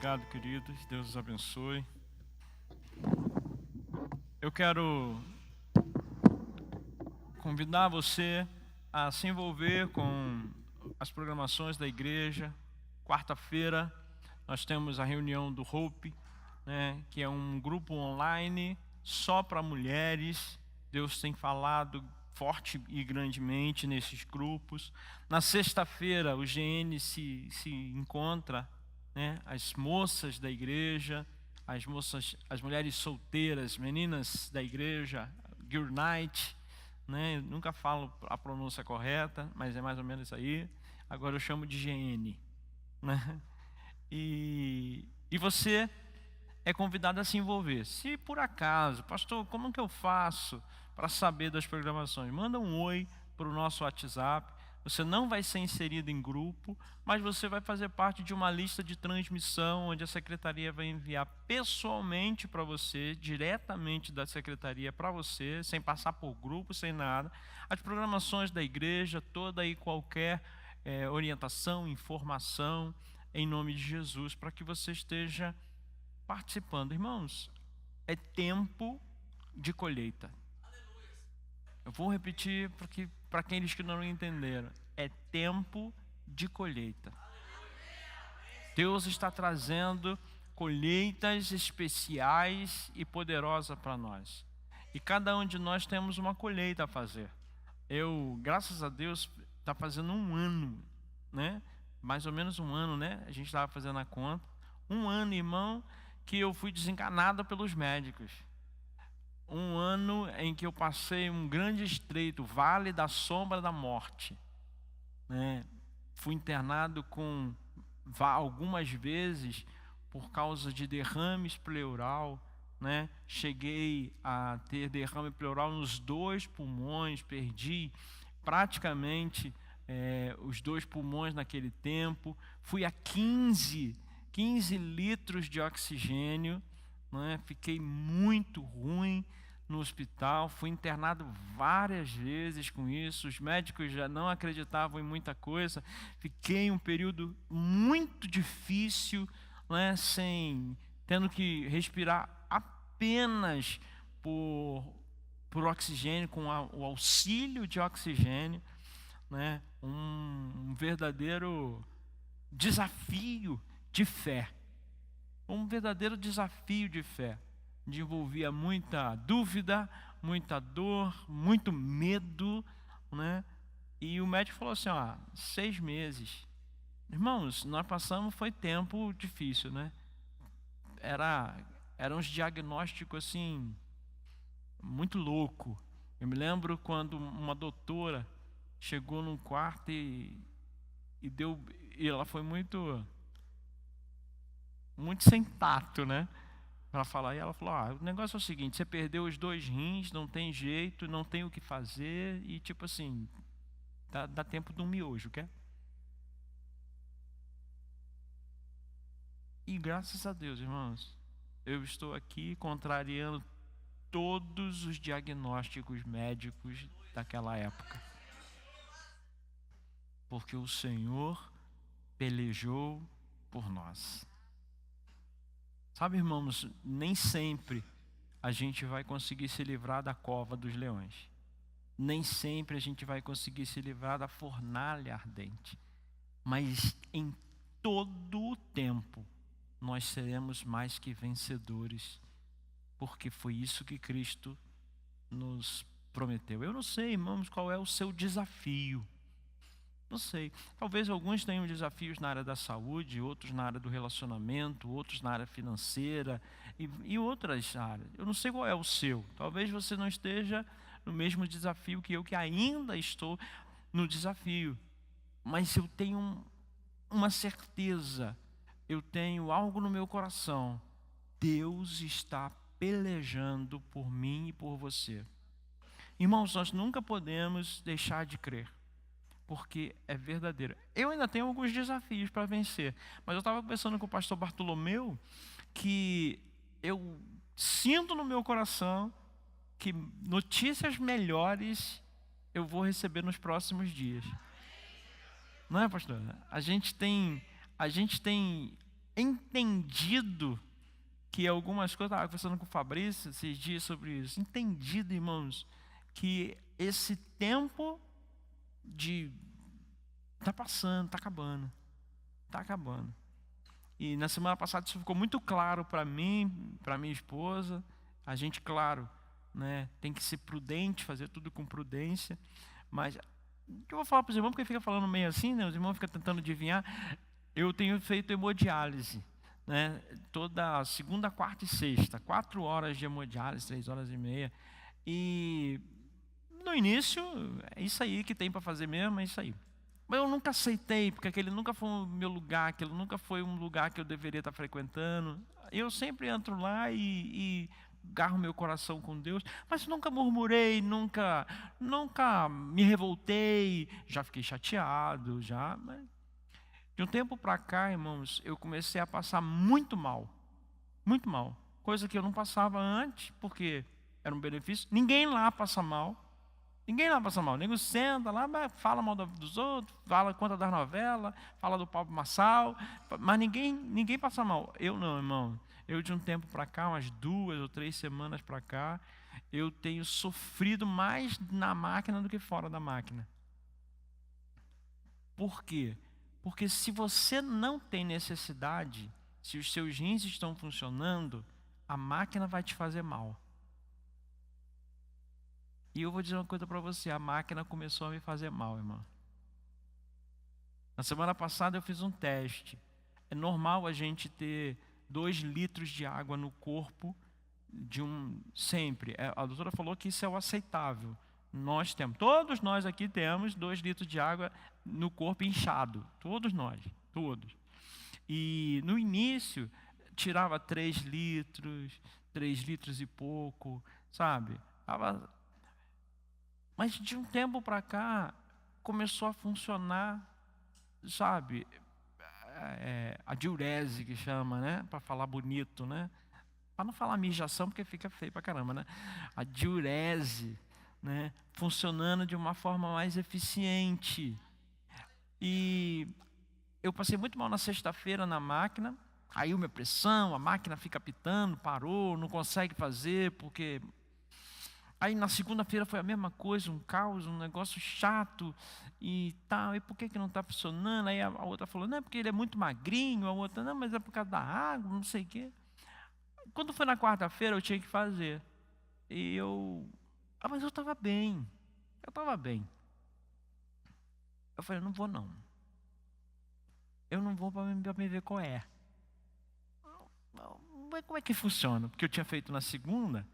Obrigado, queridos. Deus os abençoe. Eu quero convidar você a se envolver com as programações da igreja. Quarta-feira nós temos a reunião do Hope, né, que é um grupo online só para mulheres. Deus tem falado forte e grandemente nesses grupos. Na sexta-feira o GN se encontra, né, as moças da igreja, as mulheres solteiras, meninas da igreja, Girl Night, né? Eu nunca falo a pronúncia correta, mas é mais ou menos isso aí. Agora eu chamo de GN, né? E você é convidado a se envolver. Se por acaso, pastor, como que eu faço para saber das programações? Manda um oi para o nosso WhatsApp. Você não vai ser inserido em grupo, mas você vai fazer parte de uma lista de transmissão, onde a secretaria vai enviar pessoalmente para você, diretamente da secretaria para você, sem passar por grupo, sem nada, as programações da igreja, toda e qualquer orientação, informação, em nome de Jesus, para que você esteja participando. Irmãos, é tempo de colheita. Eu vou repetir para aqueles que não entenderam. É tempo de colheita. Deus está trazendo colheitas especiais e poderosas para nós. E cada um de nós temos uma colheita a fazer. Eu, graças a Deus, está fazendo um ano, né? Mais ou menos um ano, né? A gente estava fazendo a conta. Um ano, irmão, que eu fui desenganado pelos médicos. Um ano em que eu passei um grande estreito, vale da sombra da morte, né? Fui internado algumas vezes por causa de derrames pleural, né? Cheguei a ter derrame pleural nos 2 pulmões, perdi praticamente os 2 pulmões naquele tempo. Fui a 15 litros de oxigênio, né? Fiquei muito ruim no hospital, fui internado várias vezes com isso. Os médicos já não acreditavam em muita coisa. Fiquei um período muito difícil, né? Tendo que respirar apenas por oxigênio, com o auxílio de oxigênio, né? Um verdadeiro desafio de fé. Um verdadeiro desafio de fé. Envolvia muita dúvida, muita dor, muito medo, né? E o médico falou assim, 6 meses. Irmãos, nós passamos, foi tempo difícil, né? Eram uns diagnósticos assim, muito louco. Eu me lembro quando uma doutora chegou num quarto e ela foi muito sem tato, né? Ela falou, o negócio é o seguinte, você perdeu os 2 rins, não tem jeito, não tem o que fazer, e tipo assim, dá tempo de um miojo, quer? E graças a Deus, irmãos, eu estou aqui contrariando todos os diagnósticos médicos daquela época. Porque o Senhor pelejou por nós. Sabe, irmãos, nem sempre a gente vai conseguir se livrar da cova dos leões. Nem sempre a gente vai conseguir se livrar da fornalha ardente. Mas em todo o tempo, nós seremos mais que vencedores. Porque foi isso que Cristo nos prometeu. Eu não sei, irmãos, qual é o seu desafio. Não sei, talvez alguns tenham desafios na área da saúde, outros na área do relacionamento, outros na área financeira e outras áreas. Eu não sei qual é o seu. Talvez você não esteja no mesmo desafio que eu, que ainda estou no desafio. Mas eu tenho uma certeza, eu tenho algo no meu coração. Deus está pelejando por mim e por você. Irmãos, nós nunca podemos deixar de crer. Porque é verdadeiro. Eu ainda tenho alguns desafios para vencer. Mas eu estava conversando com o pastor Bartolomeu, que eu sinto no meu coração que notícias melhores eu vou receber nos próximos dias. Não é, pastor? A gente tem entendido que algumas coisas, estava conversando com o Fabrício esses dias sobre isso, entendido, irmãos, que esse tempo está passando, está acabando. E na semana passada isso ficou muito claro para mim, para minha esposa. A gente, claro, né, tem que ser prudente, fazer tudo com prudência. Mas eu vou falar para os irmãos, porque fica falando meio assim, né, os irmãos ficam tentando adivinhar. Eu tenho feito hemodiálise, né, toda segunda, quarta e sexta, 4 horas de hemodiálise, 3 horas e meia. E no início, é isso aí que tem para fazer mesmo, é isso aí. Mas eu nunca aceitei, porque aquele nunca foi o meu lugar, aquele nunca foi um lugar que eu deveria estar frequentando. Eu sempre entro lá e garro meu coração com Deus, mas nunca murmurei, nunca me revoltei, já fiquei chateado, mas de um tempo para cá, irmãos, eu comecei a passar muito mal, coisa que eu não passava antes, porque era um benefício. Ninguém lá passa mal. Nego senta lá, fala mal dos outros, fala conta das novelas, fala do Pablo Marçal, mas ninguém passa mal. Eu não, irmão. Eu de um tempo para cá, umas 2 ou 3 semanas para cá, eu tenho sofrido mais na máquina do que fora da máquina. Por quê? Porque se você não tem necessidade, se os seus rins estão funcionando, a máquina vai te fazer mal. E eu vou dizer uma coisa para você, a máquina começou a me fazer mal, irmão. Na semana passada eu fiz um teste. É normal a gente ter 2 litros de água no corpo sempre. A doutora falou que isso é o aceitável. Todos nós aqui temos 2 litros de água no corpo inchado. Todos nós. E no início, tirava 3 litros e pouco, sabe? Mas de um tempo para cá, começou a funcionar, sabe? A diurese que chama, né? Para falar bonito, né? Para não falar mijação, porque fica feio para caramba, né? A diurese, né? Funcionando de uma forma mais eficiente. E eu passei muito mal na sexta-feira na máquina, caiu minha pressão, a máquina fica apitando, parou, não consegue fazer, porque... Aí na segunda-feira foi a mesma coisa, um caos, um negócio chato e tal. E por que não está funcionando? Aí a outra falou, não, é porque ele é muito magrinho. A outra, não, mas é por causa da água, não sei o quê. Quando foi na quarta-feira, eu tinha que fazer. E mas eu estava bem. Eu falei, não vou não. Eu não vou para me ver qual é. Como é que funciona? Porque eu tinha feito na segunda...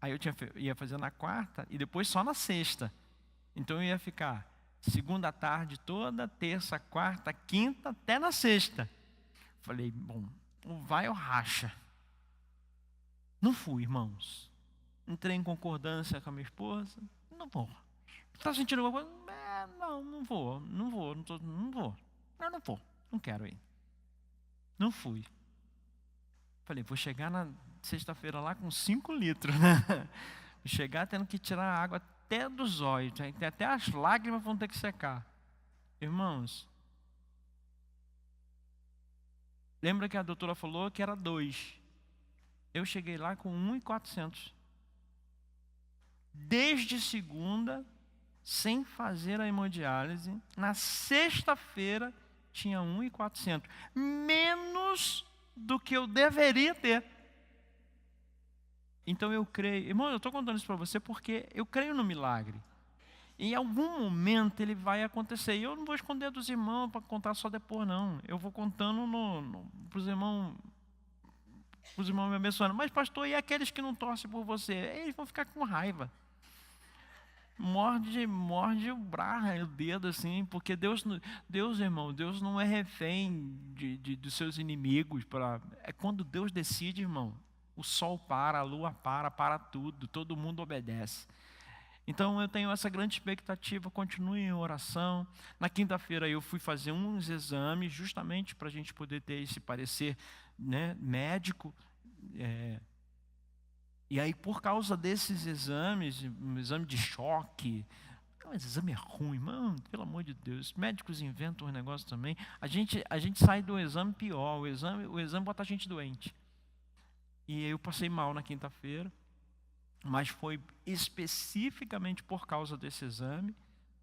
Aí eu ia fazer na quarta e depois só na sexta. Então eu ia ficar segunda à tarde toda, terça, quarta, quinta, até na sexta. Falei, bom, ou vai ou racha. Não fui, irmãos. Entrei em concordância com a minha esposa. Não vou. Está sentindo alguma coisa? Não vou. Eu não vou. Não quero ir. Não fui. Falei, vou chegar na sexta-feira lá com 5 litros, né? Vou chegar tendo que tirar a água até dos olhos, até as lágrimas vão ter que secar. Irmãos, lembra que a doutora falou que era 2. Eu cheguei lá com 1.400. Desde segunda, sem fazer a hemodiálise, na sexta-feira tinha 1.400. Menos do que eu deveria ter. Então eu creio, irmão, eu estou contando isso para você porque eu creio no milagre. Em algum momento ele vai acontecer. E eu não vou esconder dos irmãos para contar só depois, não. Eu vou contando para os irmãos me abençoando. Mas pastor, e aqueles que não torcem por você? Eles vão ficar com raiva. Morde o braço, o dedo assim, porque Deus, irmão, Deus não é refém dos seus inimigos. É quando Deus decide, irmão, o sol para, a lua para tudo, todo mundo obedece. Então eu tenho essa grande expectativa, continue em oração. Na quinta-feira eu fui fazer uns exames, justamente para a gente poder ter esse parecer, né, médico. E aí, por causa desses exames, um exame de choque, O exame é ruim, mano, pelo amor de Deus. Os médicos inventam um negócio também. A gente sai do exame pior. O exame bota a gente doente. E eu passei mal na quinta-feira, mas foi especificamente por causa desse exame,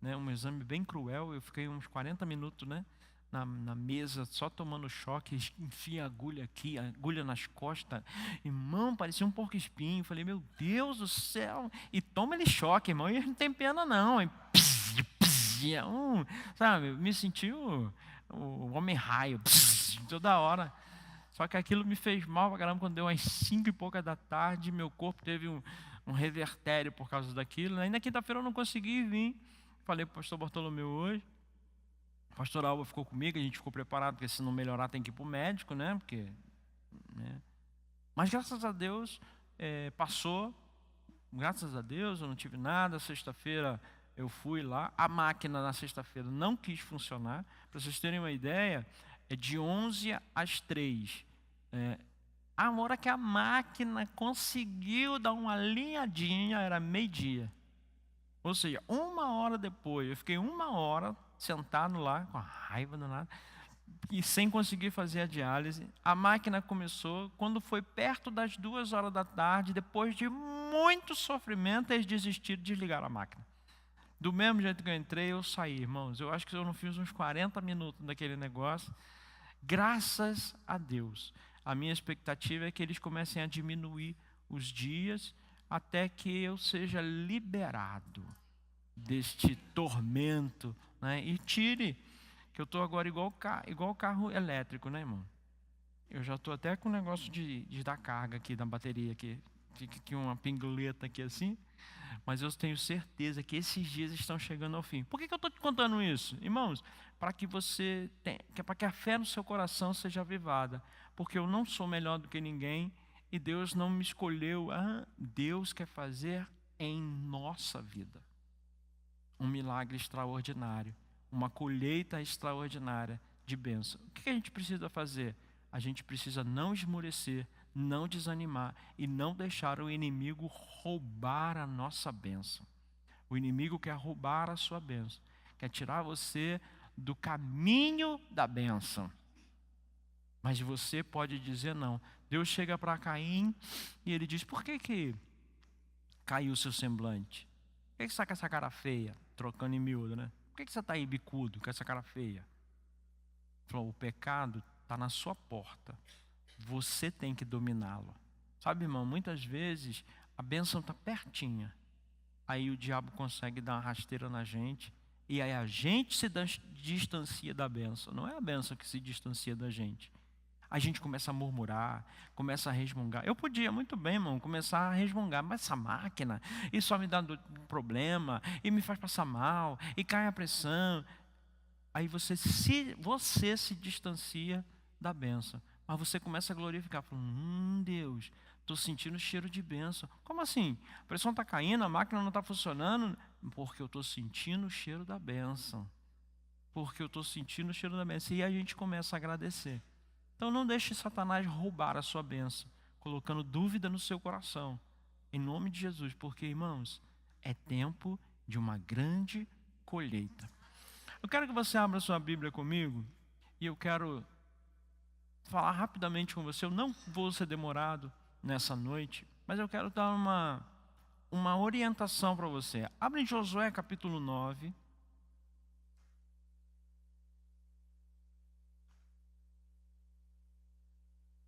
né? Um exame bem cruel. Eu fiquei uns 40 minutos, né, na mesa, só tomando choque, enfia a agulha aqui, a agulha nas costas. Irmão, parecia um porco-espinho. Falei, meu Deus do céu. E toma ele choque, irmão, e não tem pena não. E sabe, me senti o Homem-Raio, toda hora. Só que aquilo me fez mal pra caramba. Quando deu umas 5 e poucas da tarde, meu corpo teve um revertério por causa daquilo. Aí na quinta-feira eu não consegui vir. Falei para o pastor Bartolomeu hoje. O pastor Alba ficou comigo, a gente ficou preparado, porque se não melhorar tem que ir para o médico, né? Porque, né? Mas graças a Deus, passou. Graças a Deus, eu não tive nada. Sexta-feira eu fui lá. A máquina na sexta-feira não quis funcionar. Para vocês terem uma ideia, é de 11 às 3. A hora que a máquina conseguiu dar uma alinhadinha, era meio-dia. Ou seja, 1 hora depois, eu fiquei 1 hora sentado lá, com a raiva danada, e sem conseguir fazer a diálise. A máquina começou, quando foi perto das 2 horas da tarde, depois de muito sofrimento, eles desistiram de desligar a máquina. Do mesmo jeito que eu entrei, eu saí, irmãos. Eu acho que eu não fiz uns 40 minutos daquele negócio. Graças a Deus. A minha expectativa é que eles comecem a diminuir os dias até que eu seja liberado deste tormento, né? E tire, que eu estou agora igual carro elétrico, né, irmão? Eu já estou até com o negócio de dar carga aqui na bateria, aqui uma pinguleta aqui assim. Mas eu tenho certeza que esses dias estão chegando ao fim. Por que eu estou te contando isso? Irmãos, para que para que a fé no seu coração seja avivada. Porque eu não sou melhor do que ninguém e Deus não me escolheu. Deus quer fazer em nossa vida um milagre extraordinário, uma colheita extraordinária de bênção. O que a gente precisa fazer? A gente precisa não esmorecer, não desanimar e não deixar o inimigo roubar a nossa bênção. O inimigo quer roubar a sua bênção, quer tirar você do caminho da bênção. Mas você pode dizer não. Deus chega para Caim e ele diz, por que caiu o seu semblante? Por que você está com essa cara feia? Trocando em miúdo, né? Por que você está aí bicudo, com essa cara feia? Ele falou, o pecado está na sua porta. Você tem que dominá-lo. Sabe, irmão, muitas vezes a bênção está pertinha. Aí o diabo consegue dar uma rasteira na gente. E aí a gente se distancia da bênção. Não é a bênção que se distancia da gente. A gente começa a murmurar, começa a resmungar. Eu podia muito bem, irmão, começar a resmungar. Mas essa máquina, isso só me dá problema, e me faz passar mal, e cai a pressão. Aí você se distancia da bênção. Mas você começa a glorificar, falando, Deus, estou sentindo o cheiro de bênção. Como assim? A pressão está caindo, a máquina não está funcionando? Porque eu estou sentindo o cheiro da bênção. Porque eu estou sentindo o cheiro da bênção. E a gente começa a agradecer. Então não deixe Satanás roubar a sua bênção, colocando dúvida no seu coração. Em nome de Jesus, porque, irmãos, é tempo de uma grande colheita. Eu quero que você abra sua Bíblia comigo e eu quero falar rapidamente com você. Eu não vou ser demorado nessa noite, mas eu quero dar uma orientação para você. Abre em Josué capítulo 9.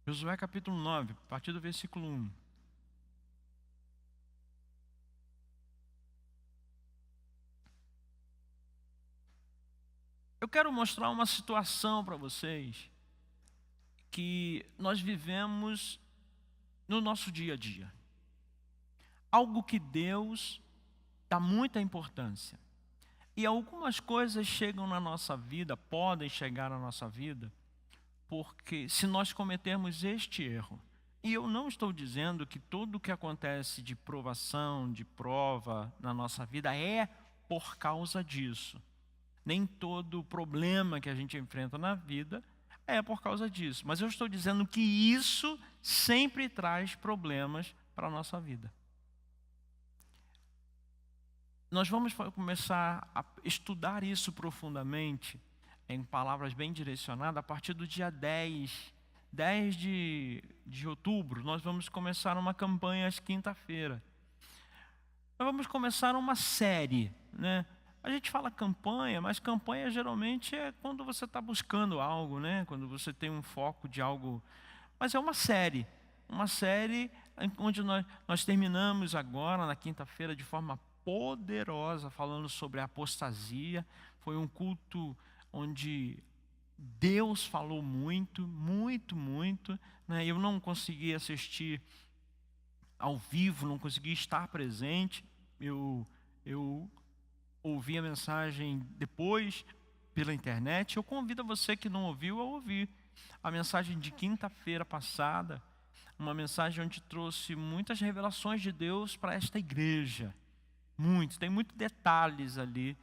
Josué capítulo 9, a partir do versículo 1. Eu quero mostrar uma situação para vocês que nós vivemos no nosso dia a dia. Algo que Deus dá muita importância. E algumas coisas chegam na nossa vida, podem chegar na nossa vida, porque se nós cometermos este erro, e eu não estou dizendo que tudo o que acontece de provação, de prova na nossa vida é por causa disso. Nem todo problema que a gente enfrenta na vida é por causa disso. Mas eu estou dizendo que isso sempre traz problemas para a nossa vida. Nós vamos começar a estudar isso profundamente, em palavras bem direcionadas, a partir do dia 10 de outubro. Nós vamos começar uma campanha às quinta-feira. Nós vamos começar uma série, né? A gente fala campanha, mas campanha geralmente é quando você está buscando algo, né? Quando você tem um foco de algo. Mas é uma série onde nós terminamos agora, na quinta-feira, de forma poderosa, falando sobre a apostasia. Foi um culto onde Deus falou muito, muito, muito, né? Eu não consegui assistir ao vivo, não consegui estar presente. Eu ouvi a mensagem depois pela internet. Eu convido você que não ouviu a ouvir a mensagem de quinta-feira passada, uma mensagem onde trouxe muitas revelações de Deus para esta igreja. Tem muitos detalhes ali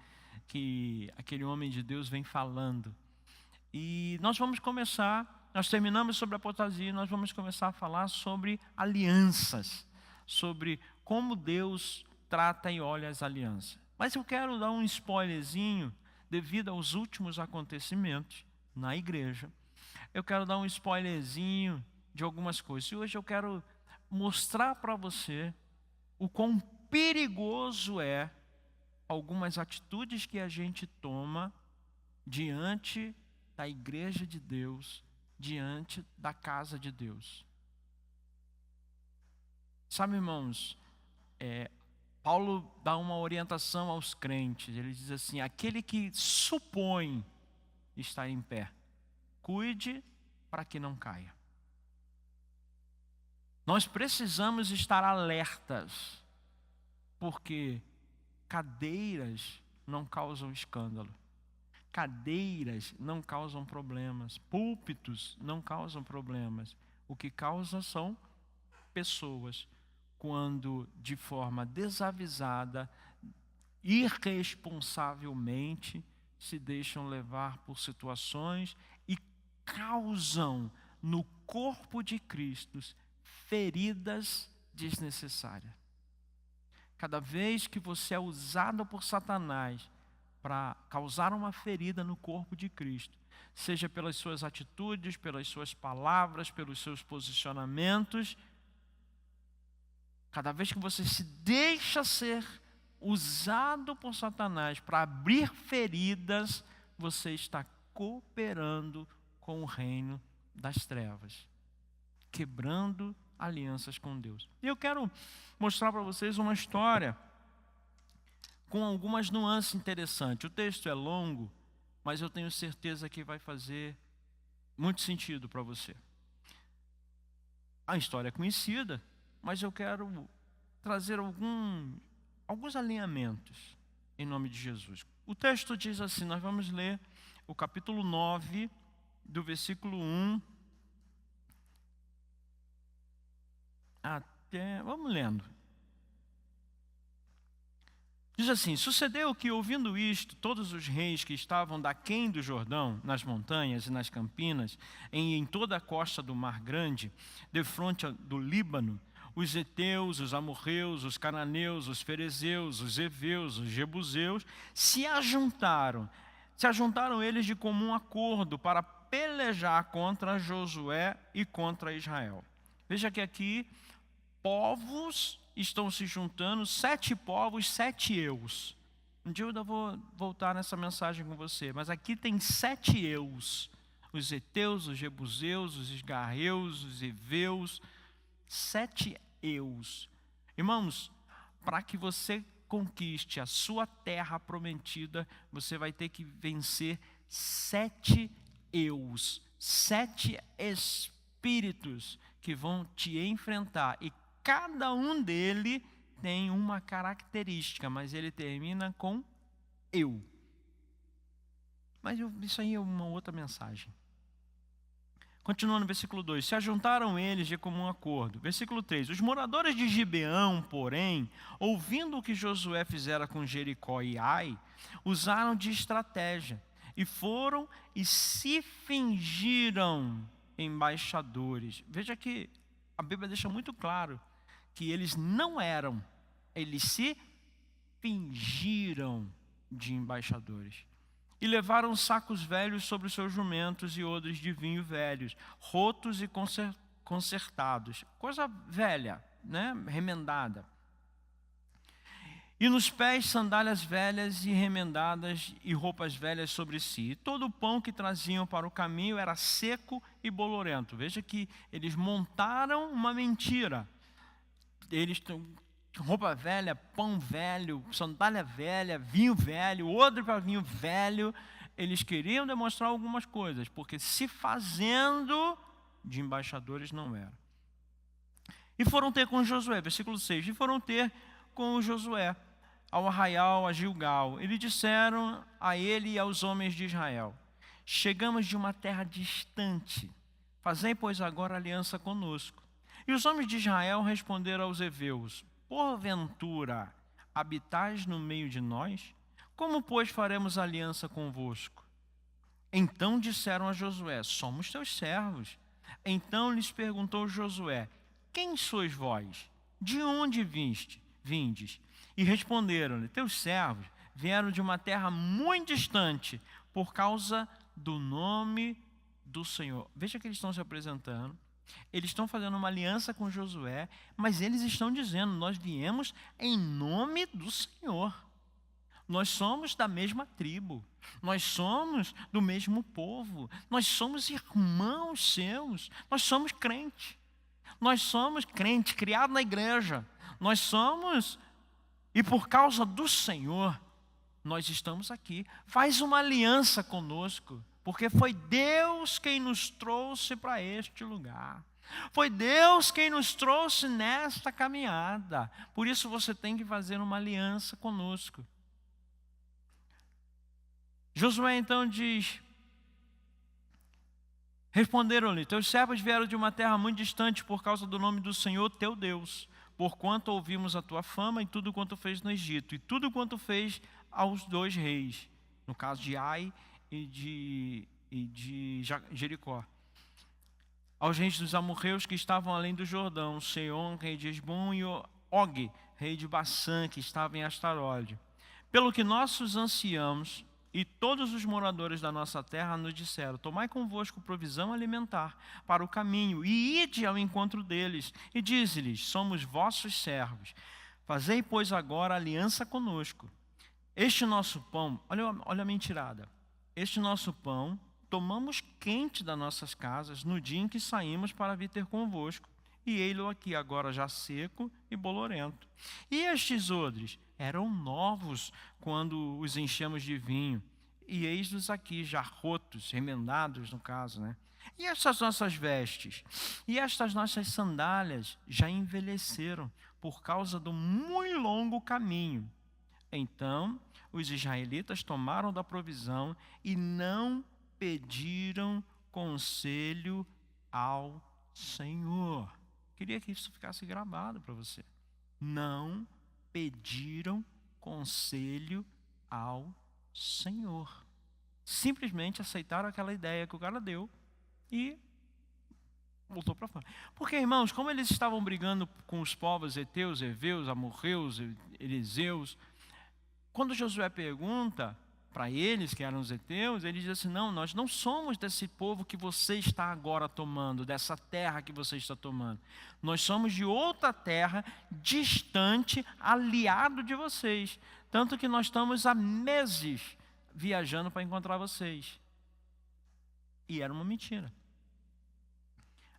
que aquele homem de Deus vem falando. E nós terminamos sobre a apostasia, nós vamos começar a falar sobre alianças, sobre como Deus trata e olha as alianças. Mas eu quero dar um spoilerzinho, devido aos últimos acontecimentos na igreja. Eu quero dar um spoilerzinho de algumas coisas. E hoje eu quero mostrar para você o quão perigoso é algumas atitudes que a gente toma diante da igreja de Deus, diante da casa de Deus. Sabe, irmãos, Paulo dá uma orientação aos crentes. Ele diz assim: aquele que supõe estar em pé, cuide para que não caia. Nós precisamos estar alertas, porque cadeiras não causam escândalo, cadeiras não causam problemas, púlpitos não causam problemas. O que causa são pessoas, quando de forma desavisada, irresponsavelmente, se deixam levar por situações e causam no corpo de Cristo feridas desnecessárias. Cada vez que você é usado por Satanás para causar uma ferida no corpo de Cristo, seja pelas suas atitudes, pelas suas palavras, pelos seus posicionamentos, cada vez que você se deixa ser usado por Satanás para abrir feridas, você está cooperando com o reino das trevas, quebrando alianças com Deus. E eu quero mostrar para vocês uma história com algumas nuances interessantes. O texto é longo, mas eu tenho certeza que vai fazer muito sentido para você. A história é conhecida, mas eu quero trazer alguns alinhamentos em nome de Jesus. O texto diz assim, nós vamos ler o capítulo 9, do versículo 1 até... Vamos lendo. Diz assim: sucedeu que, ouvindo isto, todos os reis que estavam daquém do Jordão, nas montanhas e nas campinas, em toda a costa do Mar Grande, defronte do Líbano, os heteus, os amorreus, os cananeus, os ferezeus, os heveus, os jebuseus, se ajuntaram eles de comum acordo para pelejar contra Josué e contra Israel. Veja que aqui povos estão se juntando, 7 povos, 7 eus. Um dia eu ainda vou voltar nessa mensagem com você, mas aqui tem 7 eus: os heteus, os jebuseus, os isgarreus, os heveus, 7 eus. Irmãos, para que você conquiste a sua terra prometida, você vai ter que vencer 7 eus, 7 espíritos que vão te enfrentar, e cada um dele tem uma característica, mas ele termina com eu. Mas isso aí é uma outra mensagem. Continuando no versículo 2: se ajuntaram eles de comum acordo. Versículo 3: os moradores de Gibeão, porém, ouvindo o que Josué fizera com Jericó e Ai, usaram de estratégia, e foram e se fingiram embaixadores. Veja que a Bíblia deixa muito claro que eles não eram, eles se fingiram de embaixadores. E levaram sacos velhos sobre os seus jumentos e odres de vinho velhos, rotos e consertados. Coisa velha, né? Remendada. E nos pés sandálias velhas e remendadas e roupas velhas sobre si. E todo o pão que traziam para o caminho era seco e bolorento. Veja que eles montaram uma mentira. Eles têm roupa velha, pão velho, sandália velha, vinho velho, odre para vinho velho. Eles queriam demonstrar algumas coisas, porque se fazendo de embaixadores não eram. E foram ter com Josué, versículo 6, e foram ter com Josué ao arraial, a Gilgal. E lhe disseram a ele e aos homens de Israel: chegamos de uma terra distante, fazei, pois, agora aliança conosco. E os homens de Israel responderam aos heveus: porventura habitais no meio de nós? Como, pois, faremos aliança convosco? Então disseram a Josué: somos teus servos. Então lhes perguntou Josué: quem sois vós? De onde vindes? E responderam-lhe: teus servos vieram de uma terra muito distante, por causa do nome do Senhor. Veja que eles estão se apresentando. Eles estão fazendo uma aliança com Josué, mas eles estão dizendo: nós viemos em nome do Senhor. Nós somos da mesma tribo, nós somos do mesmo povo, nós somos irmãos seus, nós somos crentes. Nós somos crentes, criados na igreja. Nós somos, e por causa do Senhor, nós estamos aqui. Faz uma aliança conosco, porque foi Deus quem nos trouxe para este lugar. Foi Deus quem nos trouxe nesta caminhada. Por isso você tem que fazer uma aliança conosco. Josué então diz: responderam-lhe: teus servos vieram de uma terra muito distante por causa do nome do Senhor teu Deus, porquanto ouvimos a tua fama e tudo quanto fez no Egito, e tudo quanto fez aos dois reis, no caso de Ai e de Jericó, aos reis dos amorreus que estavam além do Jordão, Seom, rei de Esbom, e Og, rei de Bassã, que estava em Astarode. Pelo que nossos anciãos e todos os moradores da nossa terra nos disseram: tomai convosco provisão alimentar para o caminho, e ide ao encontro deles, e dize-lhes: somos vossos servos. Fazei, pois, agora aliança conosco. Este nosso pão, olha a mentirada, este nosso pão tomamos quente das nossas casas no dia em que saímos para vir ter convosco, e ei-lo aqui agora já seco e bolorento. E estes odres eram novos quando os enchemos de vinho, e eis-nos aqui já rotos, remendados no caso, né? E estas nossas vestes, e estas nossas sandálias já envelheceram por causa do muito longo caminho. Então os israelitas tomaram da provisão e não pediram conselho ao Senhor. Queria que isso ficasse gravado para você. Não pediram conselho ao Senhor. Simplesmente aceitaram aquela ideia que o cara deu e voltou para fora. Porque, irmãos, como eles estavam brigando com os povos heteus, heveus, amorreus, eliseus, quando Josué pergunta para eles, que eram os heteus, ele diz assim: não, nós não somos desse povo que você está agora tomando, dessa terra que você está tomando. Nós somos de outra terra, distante, aliado de vocês. Tanto que nós estamos há meses viajando para encontrar vocês. E era uma mentira.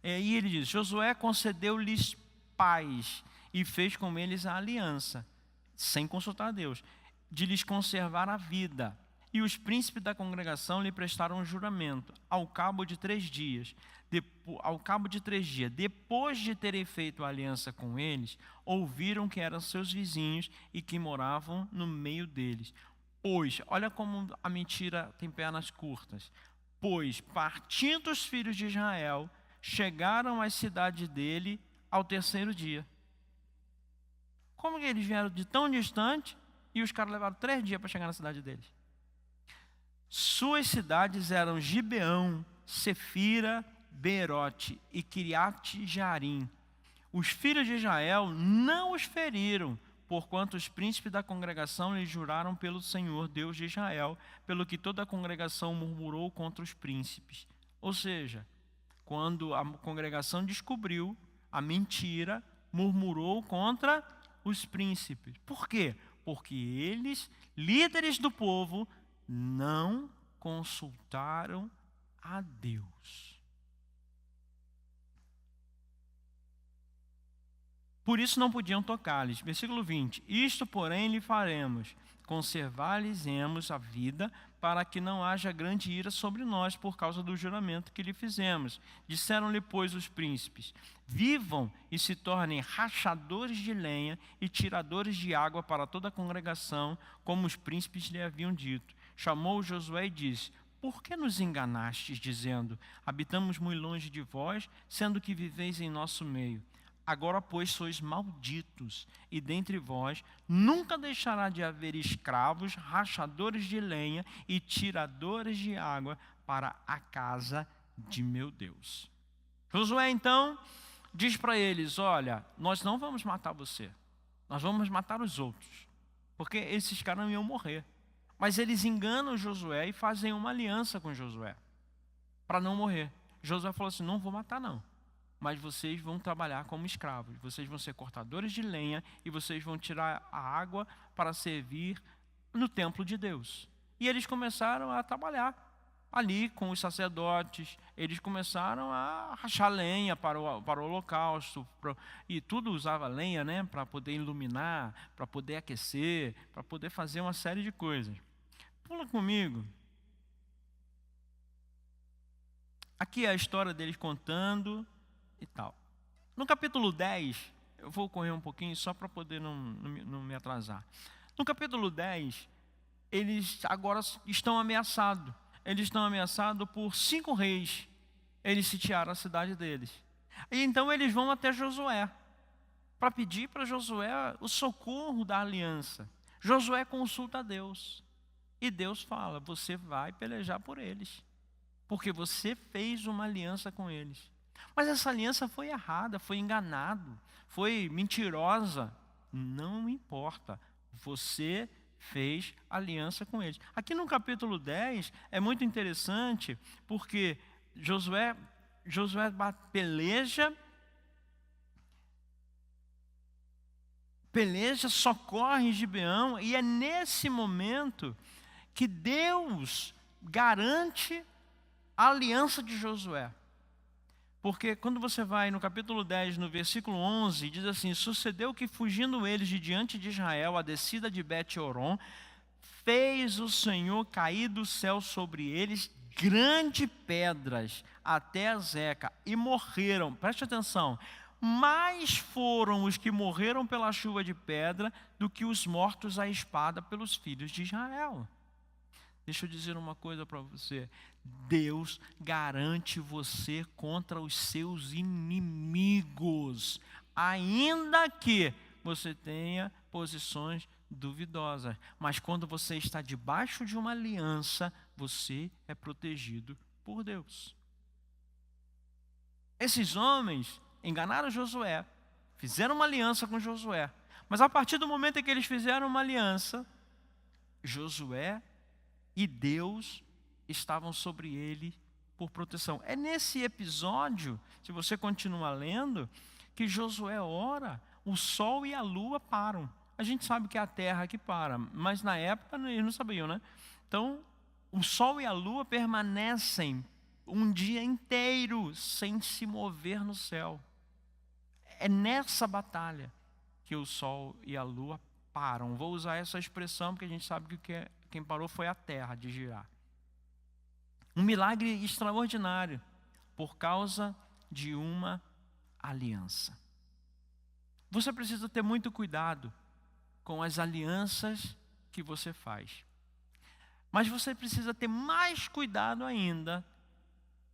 E aí ele diz: Josué concedeu-lhes paz e fez com eles a aliança, sem consultar a Deus, de lhes conservar a vida. E os príncipes da congregação lhe prestaram um juramento ao cabo de 3 dias. Depois de terem feito a aliança com eles, ouviram que eram seus vizinhos e que moravam no meio deles. Pois, olha como a mentira tem pernas curtas. Pois, partindo os filhos de Israel, chegaram às cidades dele ao 3º dia. Como que eles vieram de tão distante e os caras levaram 3 dias para chegar na cidade deles? Suas cidades eram Gibeão, Sefira, Beerote e Kiriat Jearim. Os filhos de Israel não os feriram, porquanto os príncipes da congregação lhe juraram pelo Senhor, Deus de Israel, pelo que toda a congregação murmurou contra os príncipes. Ou seja, quando a congregação descobriu a mentira, murmurou contra os príncipes. Por quê? Porque eles, líderes do povo, não consultaram a Deus. Por isso não podiam tocar-lhes. Versículo 20. Isto, porém, lhe faremos, conservar-lhes-emos a vida, para que não haja grande ira sobre nós por causa do juramento que lhe fizemos. Disseram-lhe, pois, os príncipes: vivam e se tornem rachadores de lenha e tiradores de água para toda a congregação, como os príncipes lhe haviam dito. Chamou Josué e disse: por que nos enganastes, dizendo: habitamos muito longe de vós, sendo que viveis em nosso meio? Agora, pois, sois malditos, e dentre vós nunca deixará de haver escravos, rachadores de lenha e tiradores de água para a casa de meu Deus. Josué, então, diz para eles: olha, nós não vamos matar você, nós vamos matar os outros, porque esses caras não iam morrer. Mas eles enganam Josué e fazem uma aliança com Josué, para não morrer. Josué falou assim: não vou matar não, mas vocês vão trabalhar como escravos, vocês vão ser cortadores de lenha e vocês vão tirar a água para servir no templo de Deus. E eles começaram a trabalhar ali com os sacerdotes, eles começaram a rachar lenha para o holocausto, e tudo usava lenha, né, para poder iluminar, para poder aquecer, para poder fazer uma série de coisas. Pula comigo. Aqui é a história deles contando e tal. No capítulo 10, eu vou correr um pouquinho só para poder não me atrasar. No capítulo 10, eles agora estão ameaçados. Eles estão ameaçados por 5 reis. Eles sitiaram a cidade deles. E então eles vão até Josué, para pedir para Josué o socorro da aliança. Josué consulta a Deus. E Deus fala: você vai pelejar por eles, porque você fez uma aliança com eles. Mas essa aliança foi errada, foi enganado, foi mentirosa. Não importa, você fez aliança com eles. Aqui no capítulo 10 é muito interessante, porque Josué peleja, socorre Gibeão, e é nesse momento que Deus garante a aliança de Josué. Porque quando você vai no capítulo 10, no versículo 11, diz assim: sucedeu que, fugindo eles de diante de Israel, a descida de Bet-Horon, fez o Senhor cair do céu sobre eles grandes pedras até a Zeca, e morreram. Preste atenção: mais foram os que morreram pela chuva de pedra do que os mortos à espada pelos filhos de Israel. Deixa eu dizer uma coisa para você: Deus garante você contra os seus inimigos, ainda que você tenha posições duvidosas. Mas quando você está debaixo de uma aliança, você é protegido por Deus. Esses homens enganaram Josué, fizeram uma aliança com Josué, mas a partir do momento em que eles fizeram uma aliança, Josué e Deus estavam sobre ele por proteção. É nesse episódio, se você continuar lendo, que Josué ora, o sol e a lua param. A gente sabe que é a terra que para, mas na época eles não sabiam, né? Então, o sol e a lua permanecem um dia inteiro sem se mover no céu. É nessa batalha que o sol e a lua param. Vou usar essa expressão porque a gente sabe que quem parou foi a terra de girar. Um milagre extraordinário por causa de uma aliança. Você precisa ter muito cuidado com as alianças que você faz. Mas você precisa ter mais cuidado ainda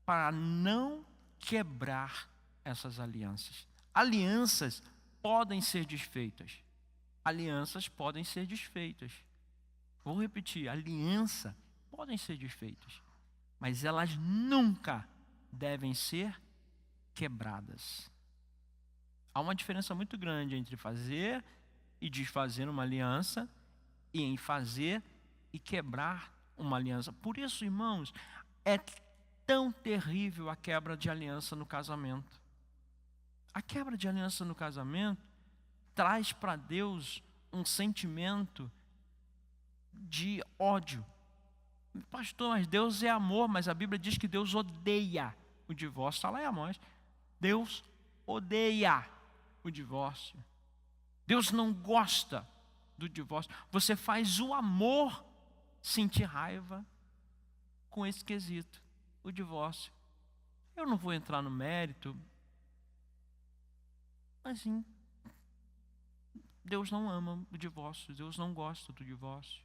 para não quebrar essas alianças. Alianças podem ser desfeitas. Alianças podem ser desfeitas. Vou repetir: aliança podem ser desfeitas, mas elas nunca devem ser quebradas. Há uma diferença muito grande entre fazer e desfazer uma aliança, e em fazer e quebrar uma aliança. Por isso, irmãos, é tão terrível a quebra de aliança no casamento. A quebra de aliança no casamento traz para Deus um sentimento de ódio. Pastor, mas Deus é amor, mas a Bíblia diz que Deus odeia o divórcio. Está lá em Amós. Deus odeia o divórcio. Deus não gosta do divórcio. Você faz o amor sentir raiva com esse quesito, o divórcio. Eu não vou entrar no mérito, mas sim, Deus não ama o divórcio, Deus não gosta do divórcio.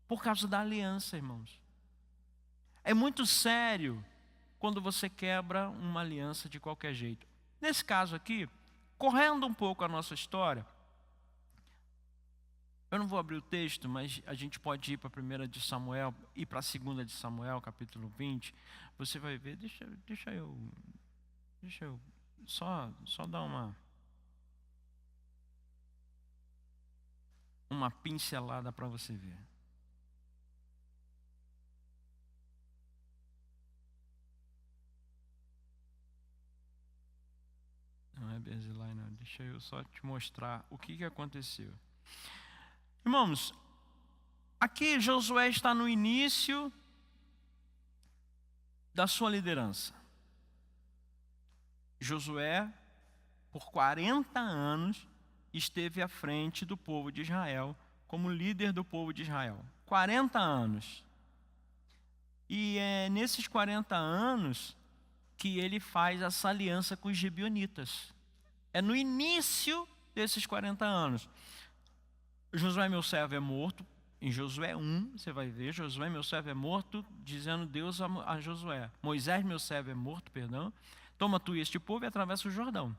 Por causa da aliança, irmãos. É muito sério quando você quebra uma aliança de qualquer jeito. Nesse caso aqui, correndo um pouco a nossa história, eu não vou abrir o texto, mas a gente pode ir para a 1 de Samuel e para a 2 de Samuel, capítulo 20. Você vai ver, deixa eu só dar uma pincelada para você ver. Não é Barzilai, não. Deixa eu só te mostrar o que aconteceu. Irmãos, aqui Josué está no início da sua liderança. Josué, por 40 anos, esteve à frente do povo de Israel, como líder do povo de Israel. 40 anos. E é nesses 40 anos que ele faz essa aliança com os gibeonitas. É no início desses 40 anos. Josué, meu servo, é morto. Em Josué 1, você vai ver, Josué, meu servo, é morto, dizendo Deus a Josué. Moisés, meu servo, é morto, perdão. Toma tu e este povo e atravessa o Jordão.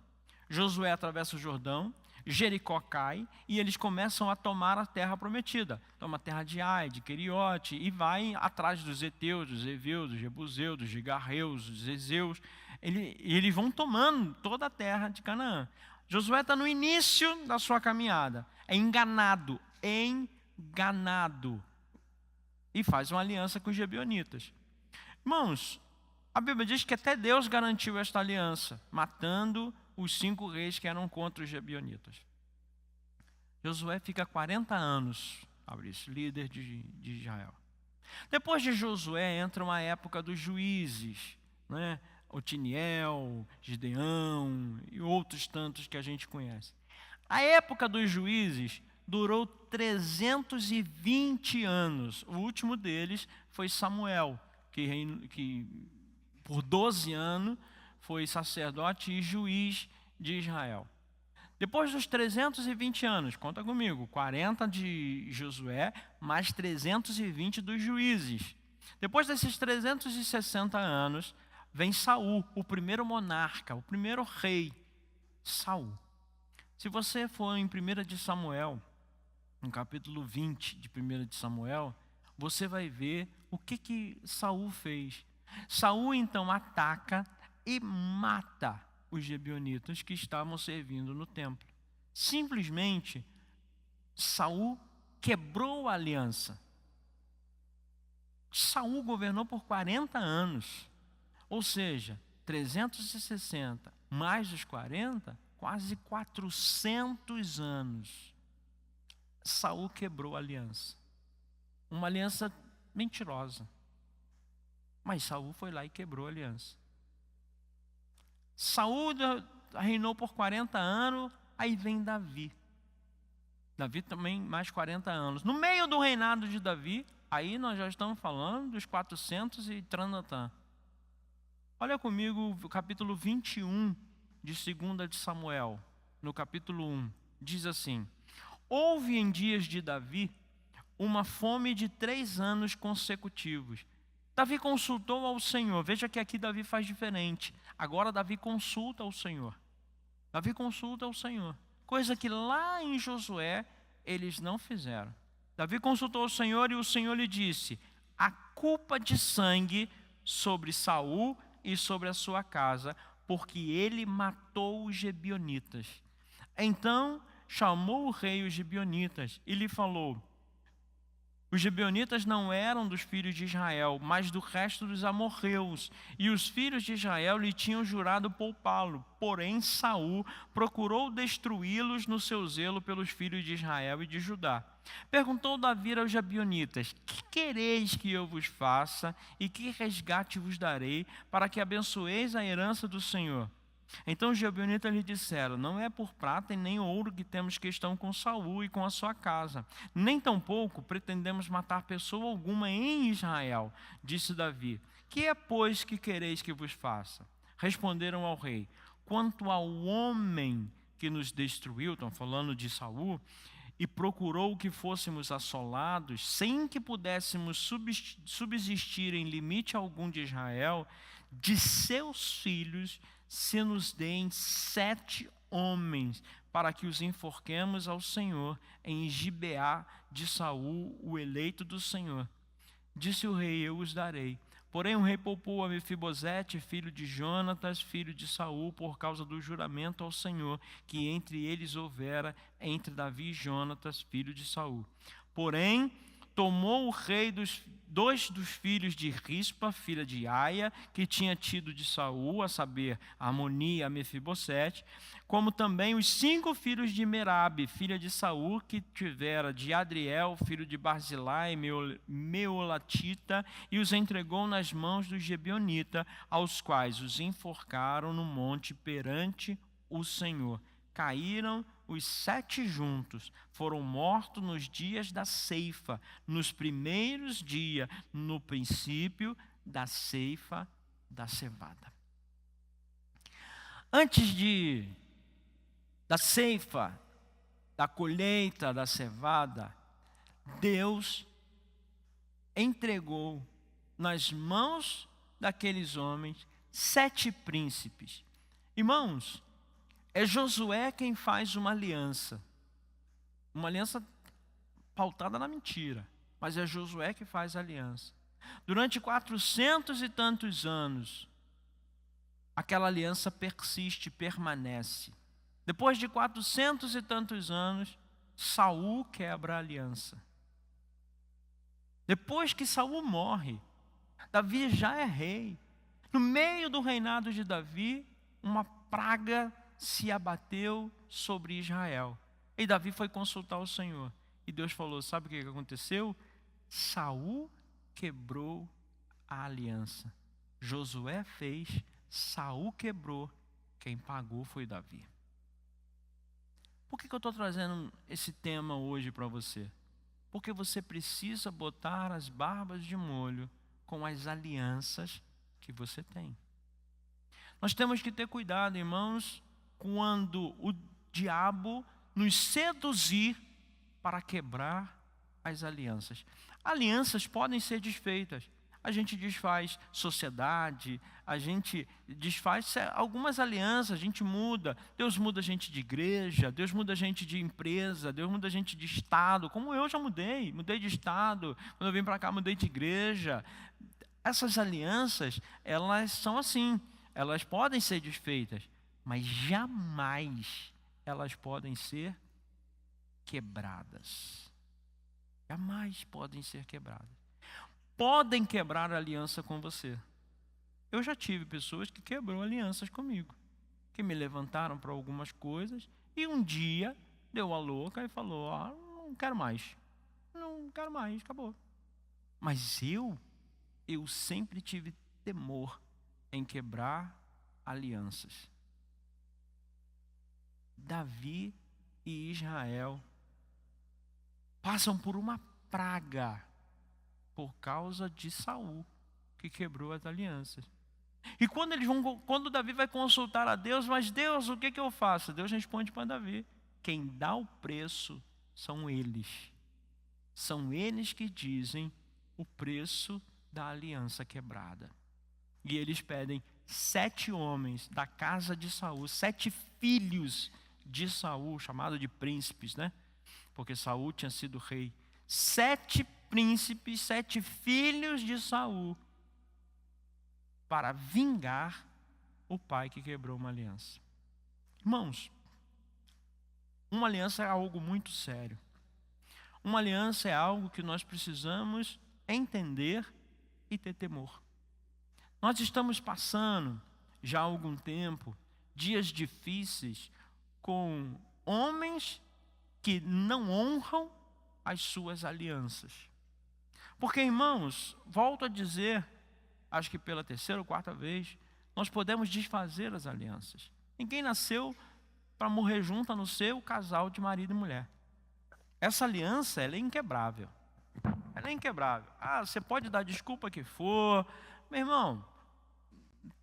Josué atravessa o Jordão, Jericó cai e eles começam a tomar a terra prometida. Toma a terra de Ai, de Queriote, e vai atrás dos heteus, dos heveus, dos jebuseus, dos gigarreus, dos ezeus. Eles vão tomando toda a terra de Canaã. Josué está no início da sua caminhada. É enganado. E faz uma aliança com os gibeonitas. Irmãos, a Bíblia diz que até Deus garantiu esta aliança, matando os 5 reis que eram contra os gibeonitas. Josué fica 40 anos, líder de Israel. Depois de Josué entra uma época dos juízes, né? Otiniel, Gideão e outros tantos que a gente conhece. A época dos juízes durou 320 anos. O último deles foi Samuel, que por 12 anos foi sacerdote e juiz de Israel. Depois dos 320 anos, conta comigo, 40 de Josué, mais 320 dos juízes. Depois desses 360 anos, vem Saul, o primeiro monarca, o primeiro rei, Saul. Se você for em 1 de Samuel, no capítulo 20 de 1 de Samuel, você vai ver o que Saul fez. Saul então ataca e mata os gibeonitas que estavam servindo no templo. Simplesmente, Saul quebrou a aliança. Saul governou por 40 anos. Ou seja, 360 mais os 40, quase 400 anos. Saul quebrou a aliança. Uma aliança mentirosa. Mas Saul foi lá e quebrou a aliança. Saul reinou por 40 anos, aí vem Davi. Davi também mais 40 anos. No meio do reinado de Davi, aí nós já estamos falando dos 400 e tranatã. Olha comigo o capítulo 21 de 2 de Samuel, no capítulo 1. Diz assim: houve em dias de Davi uma fome de 3 anos consecutivos. Davi consultou ao Senhor. Veja que aqui Davi faz diferente. Agora Davi consulta ao Senhor. Davi consulta ao Senhor. Coisa que lá em Josué eles não fizeram. Davi consultou ao Senhor e o Senhor lhe disse: a culpa de sangue sobre Saul e sobre a sua casa, porque ele matou os gibeonitas. Então chamou o rei os gibeonitas e lhe falou: os gibeonitas não eram dos filhos de Israel, mas do resto dos amorreus, e os filhos de Israel lhe tinham jurado poupá-lo. Porém, Saul procurou destruí-los no seu zelo pelos filhos de Israel e de Judá. Perguntou Davi aos gibeonitas: que quereis que eu vos faça, e que resgate vos darei, para que abençoeis a herança do Senhor? Então os gibeonitas lhe disseram: não é por prata e nem ouro que temos questão com Saul e com a sua casa, nem tampouco pretendemos matar pessoa alguma em Israel. Disse Davi: que é, pois, que quereis que vos faça? Responderam ao rei: quanto ao homem que nos destruiu, estão falando de Saul, e procurou que fôssemos assolados, sem que pudéssemos subsistir em limite algum de Israel, de seus filhos se nos deem 7 homens, para que os enforquemos ao Senhor em Gibeá de Saul, o eleito do Senhor. Disse o rei: eu os darei. Porém o rei poupou a Mefibosete, filho de Jonatas, filho de Saul, por causa do juramento ao Senhor que entre eles houvera entre Davi e Jonatas, filho de Saul. Porém tomou o rei dois dos filhos de Rispa, filha de Aia, que tinha tido de Saul, a saber, Amoni e a Mefibosete, como também os 5 filhos de Merabe, filha de Saul, que tivera de Adriel, filho de Barzilai, Meolatita, e os entregou nas mãos dos gibeonitas, aos quais os enforcaram no monte perante o Senhor. Caíram os 7 juntos, foram mortos nos dias da ceifa, nos primeiros dias, no princípio da ceifa da cevada. Antes da ceifa, da colheita da cevada, Deus entregou nas mãos daqueles homens 7 príncipes. Irmãos, é Josué quem faz uma aliança pautada na mentira, mas é Josué que faz a aliança. Durante 400 e tantos anos, aquela aliança persiste, permanece. Depois de 400 e tantos anos, Saul quebra a aliança. Depois que Saul morre, Davi já é rei. No meio do reinado de Davi, uma praga se abateu sobre Israel. E Davi foi consultar o Senhor. E Deus falou: sabe o que aconteceu? Saul quebrou a aliança. Josué fez, Saul quebrou. Quem pagou foi Davi. Por que eu estou trazendo esse tema hoje para você? Porque você precisa botar as barbas de molho com as alianças que você tem. Nós temos que ter cuidado, irmãos, quando o diabo nos seduzir para quebrar as alianças. Alianças podem ser desfeitas. A gente desfaz sociedade, a gente desfaz algumas alianças, a gente muda. Deus muda a gente de igreja, Deus muda a gente de empresa, Deus muda a gente de estado, como eu já mudei de estado. Quando eu vim para cá, mudei de igreja. Essas alianças, elas são assim, elas podem ser desfeitas, mas jamais elas podem ser quebradas. Jamais podem ser quebradas. Podem quebrar a aliança com você. Eu já tive pessoas que quebrou alianças comigo, que me levantaram para algumas coisas e um dia deu a louca e falou: não quero mais, acabou. Mas eu sempre tive temor em quebrar alianças. Davi e Israel passam por uma praga por causa de Saul, que quebrou as alianças. E quando Davi vai consultar a Deus: mas Deus, o que eu faço? Deus responde para Davi: quem dá o preço são eles. São eles que dizem o preço da aliança quebrada. E eles pedem 7 homens da casa de Saul, 7 filhos de Saul, chamado de príncipes, né? Porque Saul tinha sido rei. 7 príncipes, 7 filhos de Saul, para vingar o pai que quebrou uma aliança. Irmãos, Uma aliança é algo muito sério. Uma aliança é algo que nós precisamos entender e ter temor. Nós estamos passando, já há algum tempo, dias difíceis com homens que não honram as suas alianças. Porque, irmãos, volto a dizer, acho que pela terceira ou quarta vez, nós podemos desfazer as alianças. Ninguém nasceu para morrer junto, a não ser o casal de marido e mulher. Essa aliança, ela é inquebrável. Ela é inquebrável. Você pode dar desculpa que for. Meu irmão,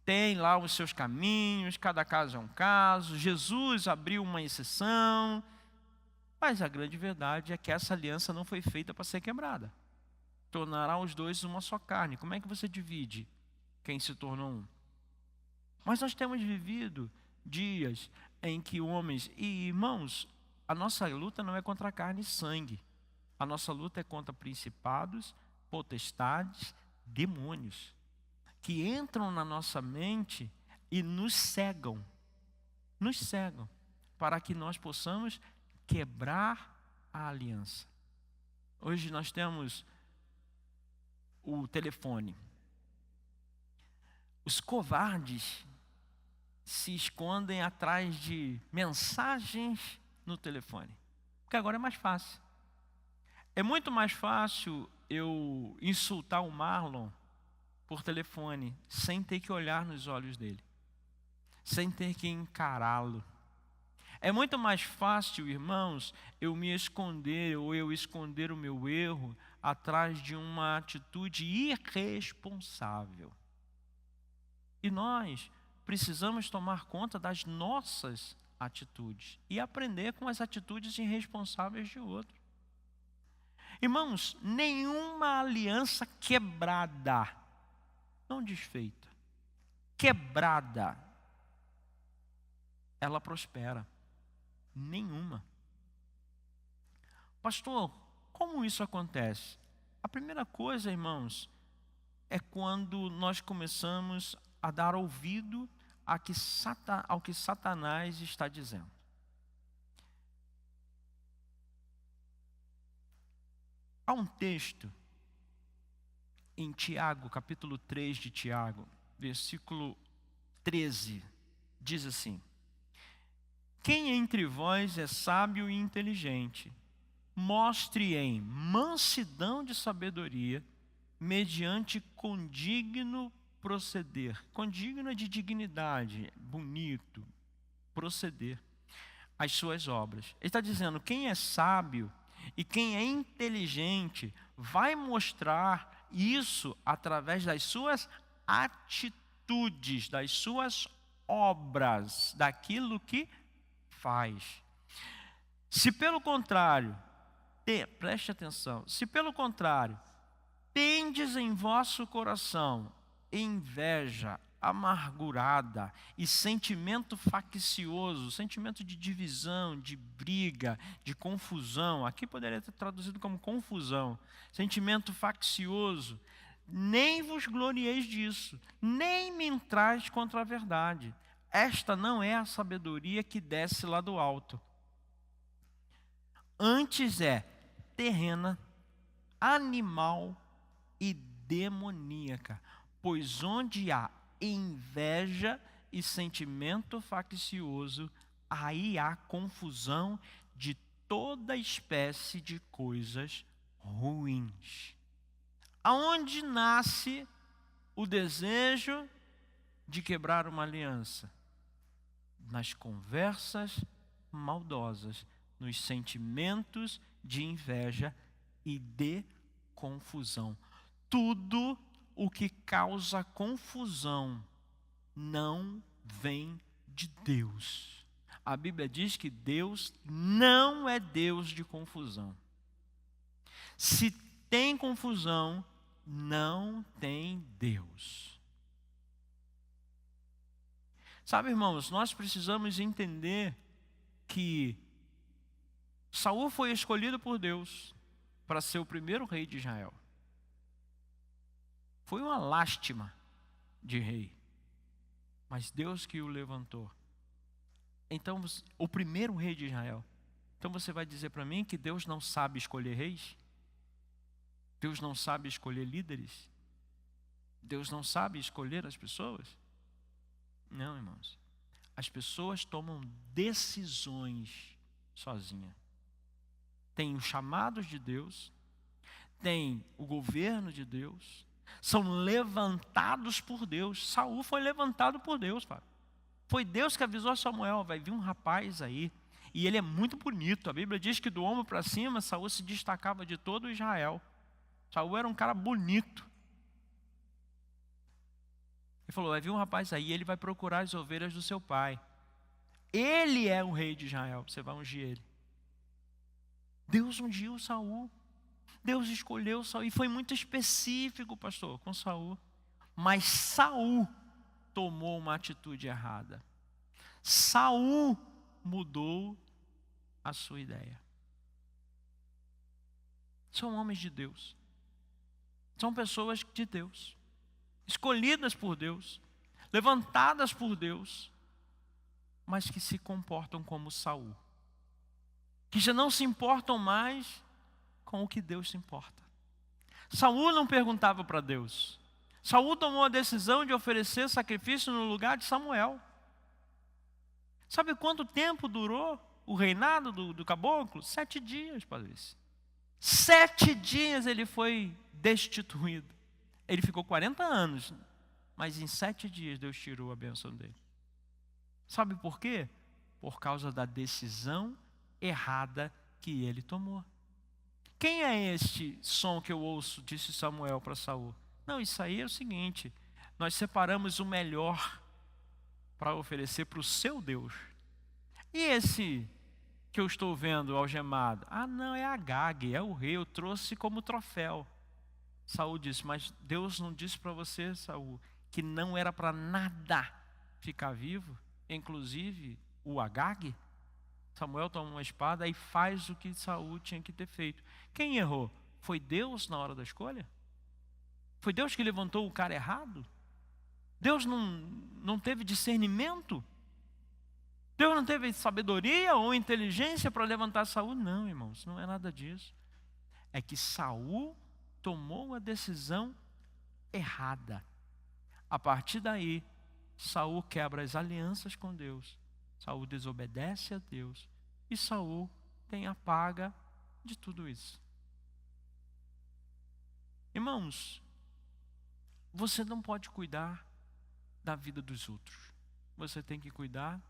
tem lá os seus caminhos, cada caso é um caso. Jesus abriu uma exceção. Mas a grande verdade é que essa aliança não foi feita para ser quebrada. Tornará os dois uma só carne. Como é que você divide quem se tornou um? Mas nós temos vivido dias em que homens e irmãos, a nossa luta não é contra carne e sangue. A nossa luta é contra principados, potestades, demônios, que entram na nossa mente e nos cegam, para que nós possamos quebrar a aliança. Hoje nós temos o telefone. Os covardes se escondem atrás de mensagens no telefone, porque agora é mais fácil. É muito mais fácil eu insultar o Marlon por telefone, sem ter que olhar nos olhos dele, sem ter que encará-lo. É muito mais fácil, irmãos, eu me esconder ou eu esconder o meu erro atrás de uma atitude irresponsável. E nós precisamos tomar conta das nossas atitudes e aprender com as atitudes irresponsáveis de outro. Irmãos, nenhuma aliança quebrada, não desfeita, quebrada, ela prospera. Nenhuma. Pastor, como isso acontece? A primeira coisa, irmãos, é quando nós começamos a dar ouvido ao que Satanás está dizendo. Há um texto em Tiago, capítulo 3 de Tiago, versículo 13, diz assim: quem entre vós é sábio e inteligente, mostre em mansidão de sabedoria, mediante condigno proceder. Condigno é de dignidade, bonito, proceder, as suas obras. Ele está dizendo, quem é sábio e quem é inteligente vai mostrar isso através das suas atitudes, das suas obras, daquilo que faz. Se pelo contrário, preste atenção, se pelo contrário, tendes em vosso coração inveja amargurada e sentimento faccioso, sentimento de divisão, de briga, de confusão, aqui poderia ter traduzido como confusão, sentimento faccioso, nem vos glorieis disso, nem mentrais contra a verdade. Esta não é a sabedoria que desce lá do alto. Antes é terrena, animal e demoníaca. Pois onde há inveja e sentimento faccioso, aí há confusão de toda espécie de coisas ruins. Aonde nasce o desejo de quebrar uma aliança? Nas conversas maldosas, nos sentimentos de inveja e de confusão. Tudo o que causa confusão não vem de Deus. A Bíblia diz que Deus não é Deus de confusão. Se tem confusão, não tem Deus. Sabe, irmãos, nós precisamos entender que Saul foi escolhido por Deus para ser o primeiro rei de Israel. Foi uma lástima de rei, mas Deus que o levantou. Então, o primeiro rei de Israel. Então você vai dizer para mim que Deus não sabe escolher reis? Deus não sabe escolher líderes? Deus não sabe escolher as pessoas? Não, irmãos. As pessoas tomam decisões sozinhas. Tem os chamados de Deus, tem o governo de Deus, são levantados por Deus. Saul foi levantado por Deus, pai. Foi Deus que avisou a Samuel, vai vir um rapaz aí, e ele é muito bonito. A Bíblia diz que do ombro para cima, Saul se destacava de todo Israel. Saul era um cara bonito. Ele falou, vai vir um rapaz aí, ele vai procurar as ovelhas do seu pai. Ele é o rei de Israel, você vai ungir ele. Deus ungiu Saul. Deus escolheu Saul, e foi muito específico, pastor, com Saul. Mas Saul tomou uma atitude errada. Saul mudou a sua ideia. São homens de Deus. São pessoas de Deus, escolhidas por Deus, levantadas por Deus, mas que se comportam como Saul, que já não se importam mais com o que Deus se importa. Saul não perguntava para Deus. Saul tomou a decisão de oferecer sacrifício no lugar de Samuel. Sabe quanto tempo durou o reinado do caboclo? 7 dias, padre. 7 dias ele foi destituído. Ele ficou 40 anos, mas em 7 dias Deus tirou a bênção dele. Sabe por quê? Por causa da decisão errada que ele tomou. Quem é este som que eu ouço? Disse Samuel para Saul. Não, isso aí é o seguinte, nós separamos o melhor para oferecer para o seu Deus. E esse que eu estou vendo algemado? Ah, não, é Agag, é o rei, eu trouxe como troféu. Saul disse, mas Deus não disse para você, Saul, que não era para nada ficar vivo, inclusive o Agag? Samuel toma uma espada e faz o que Saul tinha que ter feito. Quem errou? Foi Deus na hora da escolha? Foi Deus que levantou o cara errado? Deus não teve discernimento? Deus não teve sabedoria ou inteligência para levantar Saul? Não, irmãos, não é nada disso. É que Saul tomou uma decisão errada. A partir daí, Saul quebra as alianças com Deus. Saul desobedece a Deus. E Saul tem a paga de tudo isso. Irmãos, você não pode cuidar da vida dos outros. Você tem que cuidar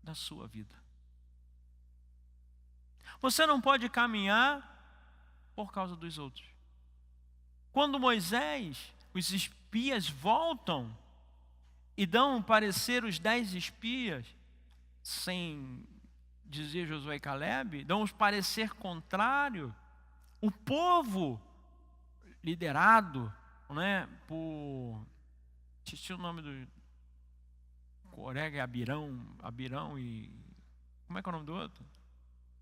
da sua vida. Você não pode caminhar por causa dos outros. Quando Moisés, os espias voltam e dão parecer os 10 espias, sem dizer Josué e Caleb, dão um parecer contrário, o povo liderado, né, por, esqueci o nome do Coré e Abirão e, como é que é o nome do outro?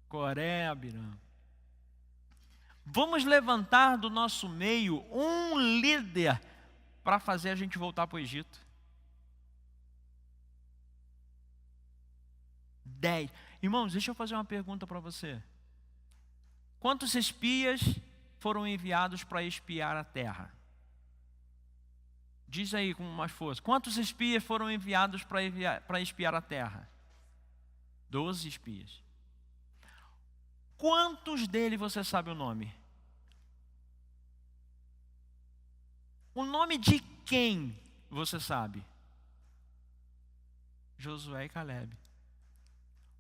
Coré e Abirão. Vamos levantar do nosso meio um líder para fazer a gente voltar para o Egito. 10. Irmãos, deixa eu fazer uma pergunta para você. Quantos espias foram enviados para espiar a terra? Diz aí com mais força. Quantos espias foram enviados para espiar a terra? 12 espias. Quantos deles você sabe o nome? O nome de quem você sabe? Josué e Caleb.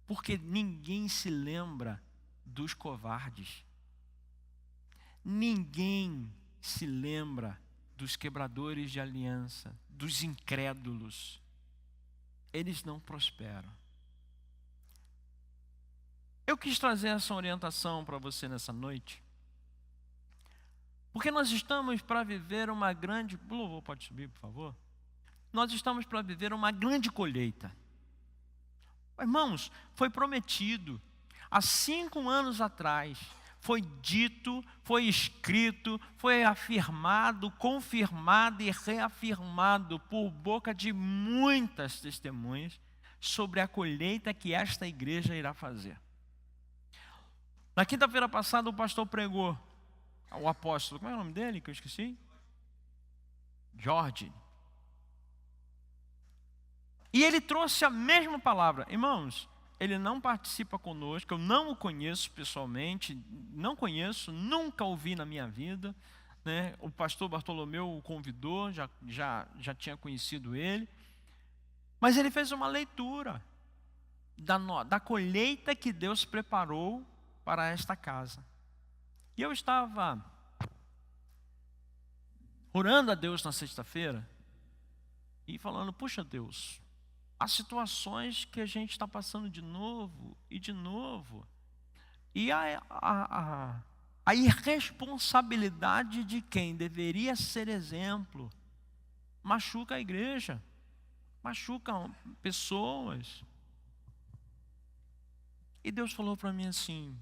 Porque ninguém se lembra dos covardes. Ninguém se lembra dos quebradores de aliança, dos incrédulos. Eles não prosperam. Eu quis trazer essa orientação para você nessa noite, porque nós estamos para viver uma grande... O louvor pode subir, por favor? Nós estamos para viver uma grande colheita. Irmãos, foi prometido, há 5 anos atrás, foi dito, foi escrito, foi afirmado, confirmado e reafirmado por boca de muitas testemunhas sobre a colheita que esta igreja irá fazer. Na quinta-feira passada o pastor pregou, o apóstolo, como é o nome dele que eu esqueci? Jorge. E ele trouxe a mesma palavra. Irmãos, ele não participa conosco, eu não o conheço pessoalmente, não conheço, nunca o vi na minha vida, né? O pastor Bartolomeu o convidou, já tinha conhecido ele, mas ele fez uma leitura da colheita que Deus preparou para esta casa. E eu estava orando a Deus na sexta-feira e falando, puxa Deus, as situações que a gente está passando de novo e de novo, e a irresponsabilidade de quem deveria ser exemplo machuca a igreja, machuca pessoas. E Deus falou para mim assim,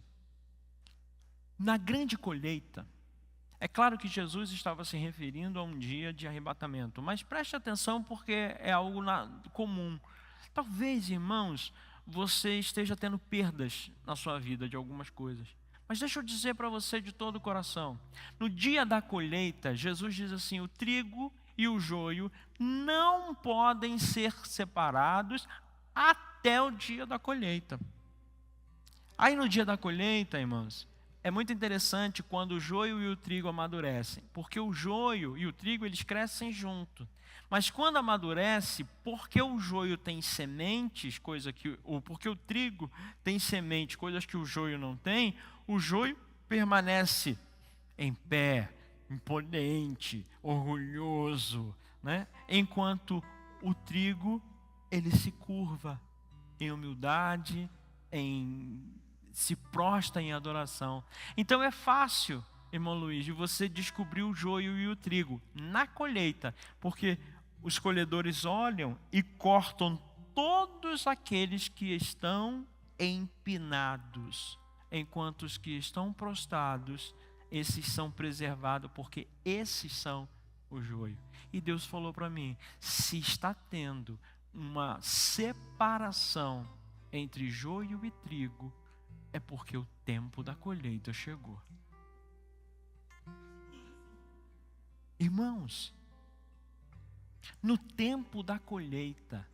na grande colheita, é claro que Jesus estava se referindo a um dia de arrebatamento, mas preste atenção porque é algo comum. Talvez, irmãos, você esteja tendo perdas na sua vida de algumas coisas. Mas deixa eu dizer para você de todo o coração. No dia da colheita, Jesus diz assim, o trigo e o joio não podem ser separados até o dia da colheita. Aí no dia da colheita, irmãos, é muito interessante quando o joio e o trigo amadurecem, porque o joio e o trigo eles crescem junto. Mas quando amadurece, porque o joio tem sementes, porque o trigo tem sementes, coisas que o joio não tem, o joio permanece em pé, imponente, orgulhoso, né? Enquanto o trigo ele se curva em humildade, se prostra em adoração. Então é fácil, irmão Luiz, de você descobrir o joio e o trigo na colheita, porque os colhedores olham e cortam todos aqueles que estão empinados, enquanto os que estão prostrados, esses são preservados, porque esses são o joio. E Deus falou para mim, se está tendo uma separação entre joio e trigo, é porque o tempo da colheita chegou. Irmãos, no tempo da colheita,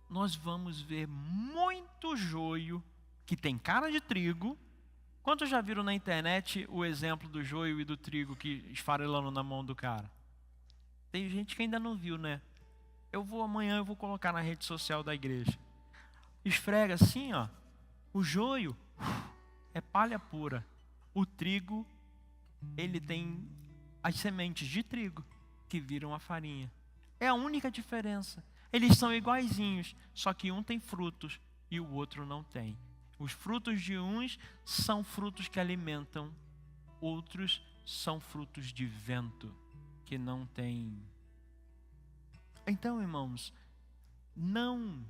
nós vamos ver muito joio que tem cara de trigo. Quantos já viram na internet o exemplo do joio e do trigo que esfarelando na mão do cara? Tem gente que ainda não viu, né? Amanhã eu vou colocar na rede social da igreja. Esfrega assim, ó. O joio é palha pura. O trigo, ele tem as sementes de trigo que viram a farinha. É a única diferença. Eles são iguaizinhos, só que um tem frutos e o outro não tem. Os frutos de uns são frutos que alimentam, outros são frutos de vento, que não tem. Então, irmãos, não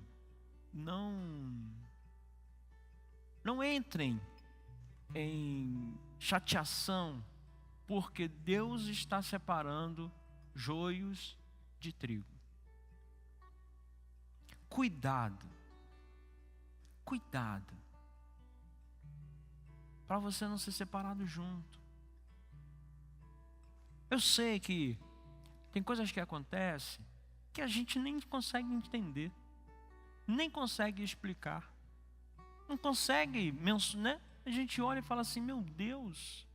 entrem em chateação, porque Deus está separando joios de trigo. Cuidado, para você não ser separado junto. Eu sei que tem coisas que acontecem que a gente nem consegue entender, nem consegue explicar, não consegue, né? A gente olha e fala assim, meu Deus.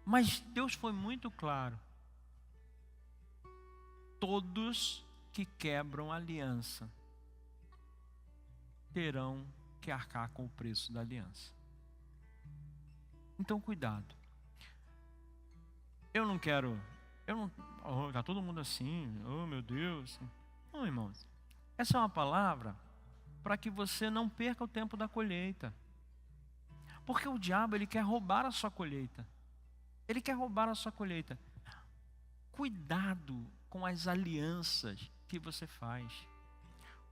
Mas Deus foi muito claro. Todos que quebram a aliança terão que arcar com o preço da aliança. Então cuidado. Tá todo mundo assim, oh meu Deus. Não, irmãos. Essa é uma palavra para que você não perca o tempo da colheita. Porque o diabo, ele quer roubar a sua colheita. Ele quer roubar a sua colheita. Cuidado com as alianças que você faz.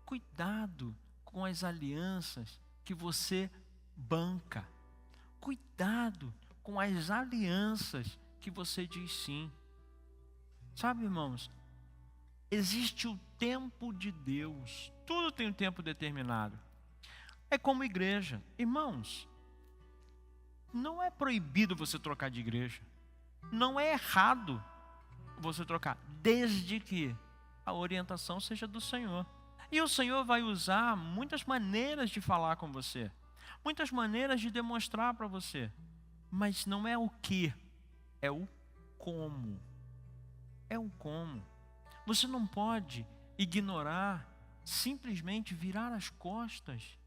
Cuidado com as alianças que você banca. Cuidado com as alianças que você diz sim. Sabe, irmãos, existe o tempo de Deus. Tudo tem um tempo determinado. É como igreja. Irmãos, Não é proibido você trocar de igreja. Não é errado você trocar, desde que a orientação seja do Senhor. E o Senhor vai usar muitas maneiras de falar com você, muitas maneiras de demonstrar para você. Mas não é o que, é o como. É o como. Você não pode ignorar, simplesmente virar as costas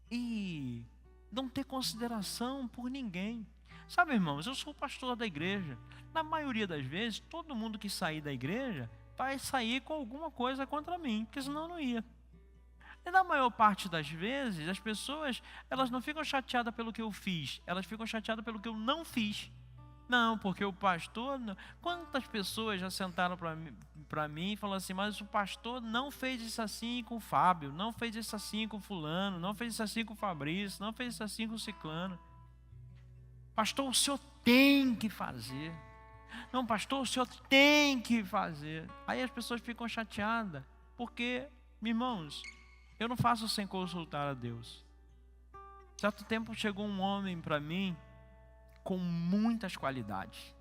e não ter consideração por ninguém. Sabe, irmãos, eu sou pastor da igreja. Na maioria das vezes, todo mundo que sair da igreja vai sair com alguma coisa contra mim, porque senão eu não ia. E na maior parte das vezes, as pessoas, elas não ficam chateadas pelo que eu fiz, elas ficam chateadas pelo que eu não fiz. Não, porque o pastor... Não. Quantas pessoas já sentaram para mim e falaram assim, mas o pastor não fez isso assim com o Fábio, não fez isso assim com o fulano, não fez isso assim com o Fabrício, não fez isso assim com o ciclano. Pastor, o senhor tem que fazer. Não, pastor, o senhor tem que fazer. Aí as pessoas ficam chateadas, porque, irmãos, eu não faço sem consultar a Deus. Certo tempo chegou um homem para mim com muitas qualidades.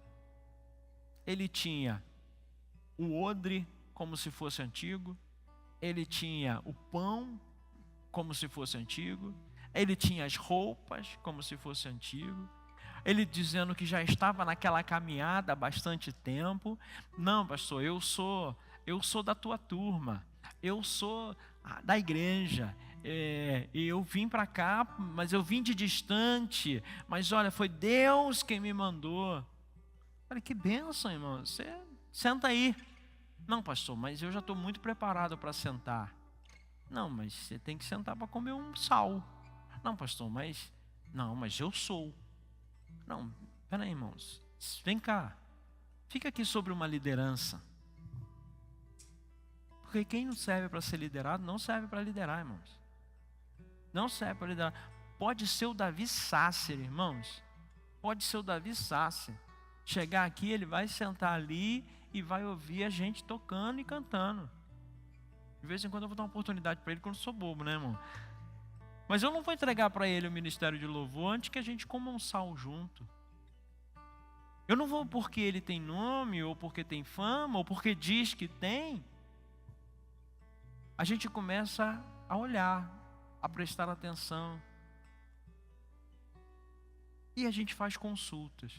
Ele tinha o odre como se fosse antigo, ele tinha o pão como se fosse antigo, ele tinha as roupas como se fosse antigo, ele dizendo que já estava naquela caminhada há bastante tempo. Não, pastor, eu sou da tua turma, eu sou da igreja, e eu vim para cá, mas eu vim de distante, mas olha, foi Deus quem me mandou. Olha que bênção, irmão, você senta aí. Não, pastor, mas eu já estou muito preparado para sentar. Não, mas você tem que sentar para comer um sal. Não, pastor, mas eu sou. Não, peraí, irmãos, vem cá, fica aqui sobre uma liderança. Porque quem não serve para ser liderado, não serve para liderar, irmãos. Não serve para liderar. Pode ser o Davi Sasser, irmãos. Pode ser o Davi Sasser. Chegar aqui, ele vai sentar ali e vai ouvir a gente tocando e cantando. De vez em quando eu vou dar uma oportunidade para ele, porque eu não sou bobo, né, irmão? Mas eu não vou entregar para ele o ministério de louvor antes que a gente coma um sal junto. Eu não vou porque ele tem nome, ou porque tem fama, ou porque diz que tem. A gente começa a olhar, a prestar atenção. E a gente faz consultas.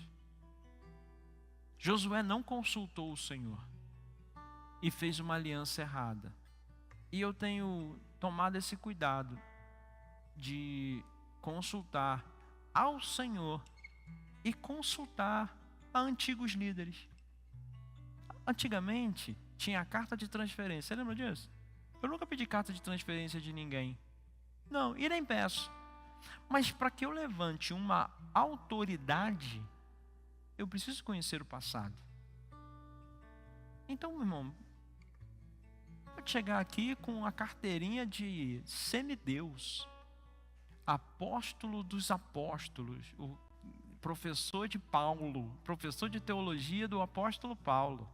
Josué não consultou o Senhor e fez uma aliança errada. E eu tenho tomado esse cuidado de consultar ao Senhor e consultar a antigos líderes. Antigamente tinha a carta de transferência, você lembra disso? Eu nunca pedi carta de transferência de ninguém. Não, e nem peço. Mas para que eu levante uma autoridade, eu preciso conhecer o passado. Então, meu irmão, pode chegar aqui com a carteirinha de semideus, apóstolo dos apóstolos, o professor de Paulo, professor de teologia do apóstolo Paulo,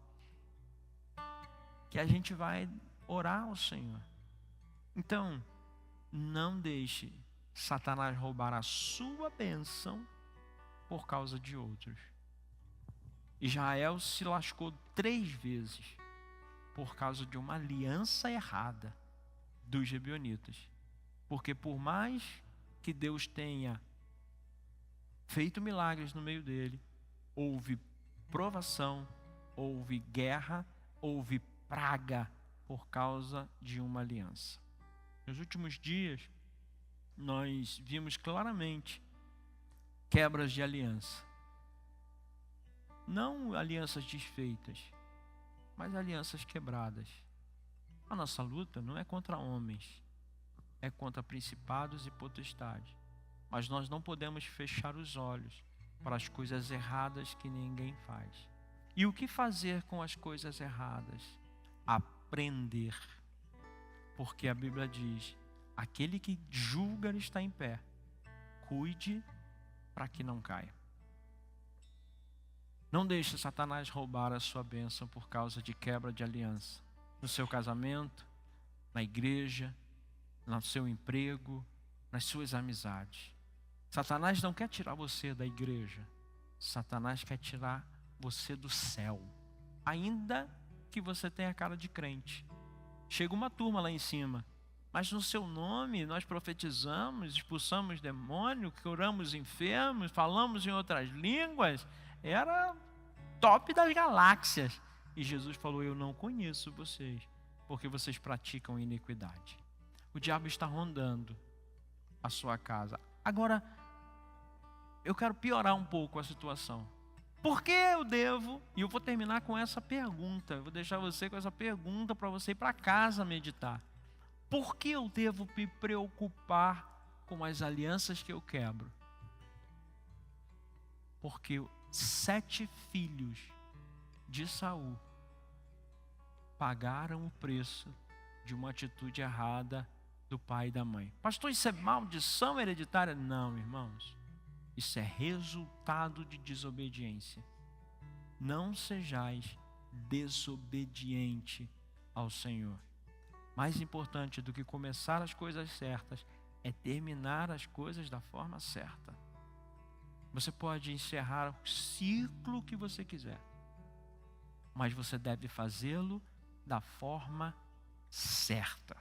que a gente vai orar ao Senhor. Então, não deixe Satanás roubar a sua bênção por causa de outros. Israel se lascou 3 vezes por causa de uma aliança errada dos gibeonitas. Porque por mais que Deus tenha feito milagres no meio dele, houve provação, houve guerra, houve praga por causa de uma aliança. Nos últimos dias, nós vimos claramente quebras de aliança. Não alianças desfeitas, mas alianças quebradas. A nossa luta não é contra homens, é contra principados e potestades. Mas nós não podemos fechar os olhos para as coisas erradas que ninguém faz. E o que fazer com as coisas erradas? Aprender. Porque a Bíblia diz: aquele que julga está em pé, cuide para que não caia. Não deixe Satanás roubar a sua bênção por causa de quebra de aliança. No seu casamento, na igreja, no seu emprego, nas suas amizades. Satanás não quer tirar você da igreja. Satanás quer tirar você do céu. Ainda que você tenha cara de crente. Chega uma turma lá em cima. Mas no seu nome nós profetizamos, expulsamos demônio, curamos enfermos, falamos em outras línguas. Era top das galáxias. E Jesus falou: eu não conheço vocês, porque vocês praticam iniquidade. O diabo está rondando a sua casa. Agora, eu quero piorar um pouco a situação. Por que eu devo, e eu vou terminar com essa pergunta, eu vou deixar você com essa pergunta para você ir para casa meditar. Por que eu devo me preocupar com as alianças que eu quebro? Porque 7 filhos de Saul pagaram o preço de uma atitude errada do pai e da mãe. Pastor, isso é maldição hereditária? Não, irmãos. Isso é resultado de desobediência. Não sejais desobediente ao Senhor. Mais importante do que começar as coisas certas é terminar as coisas da forma certa. Você pode encerrar o ciclo que você quiser, mas você deve fazê-lo da forma certa.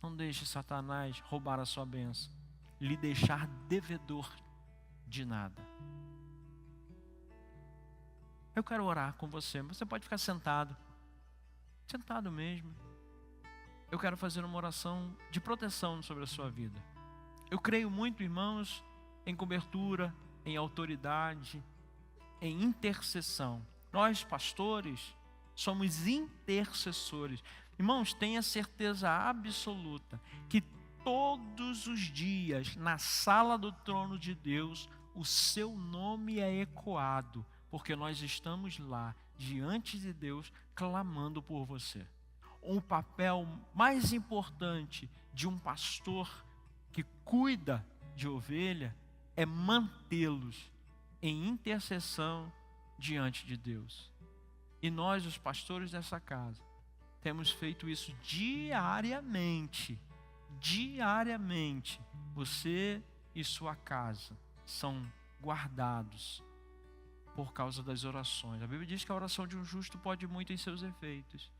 Não deixe Satanás roubar a sua bênção, lhe deixar devedor de nada. Eu quero orar com você. Você pode ficar sentado mesmo. Eu quero fazer uma oração de proteção sobre a sua vida. Eu creio muito, irmãos, em cobertura, em autoridade, em intercessão. Nós, pastores, somos intercessores. Irmãos, tenha certeza absoluta que todos os dias, na sala do trono de Deus, o seu nome é ecoado, porque nós estamos lá, diante de Deus, clamando por você. O papel mais importante de um pastor que cuida de ovelha é mantê-los em intercessão diante de Deus. E nós, os pastores dessa casa, temos feito isso diariamente. Diariamente, você e sua casa são guardados por causa das orações. A Bíblia diz que a oração de um justo pode muito em seus efeitos.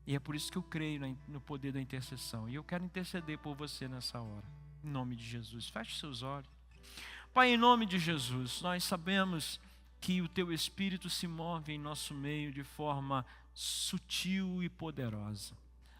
E é por isso que eu creio no poder da intercessão. E eu quero interceder por você nessa hora. Em nome de Jesus. Feche seus olhos. Pai, em nome de Jesus, nós sabemos que o Teu Espírito se move em nosso meio de forma sutil e poderosa.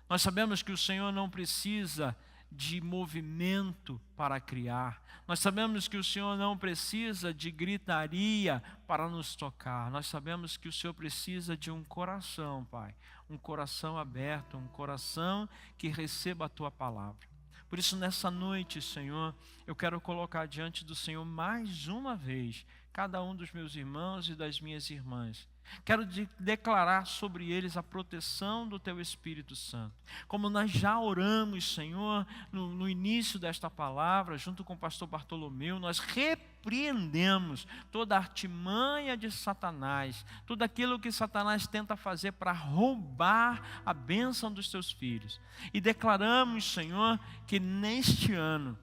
Nós sabemos que o Senhor não precisa de movimento para criar. Nós sabemos que o Senhor não precisa de gritaria para nos tocar. Nós sabemos que o Senhor precisa de um coração, Pai. Um coração aberto, um coração que receba a Tua palavra. Por isso, nessa noite, Senhor, eu quero colocar diante do Senhor mais uma vez cada um dos meus irmãos e das minhas irmãs. Quero declarar sobre eles a proteção do Teu Espírito Santo. Como nós já oramos, Senhor, no início desta palavra, junto com o pastor Bartolomeu, nós repreendemos toda a artimanha de Satanás, tudo aquilo que Satanás tenta fazer para roubar a bênção dos Teus filhos. E declaramos, Senhor, que neste ano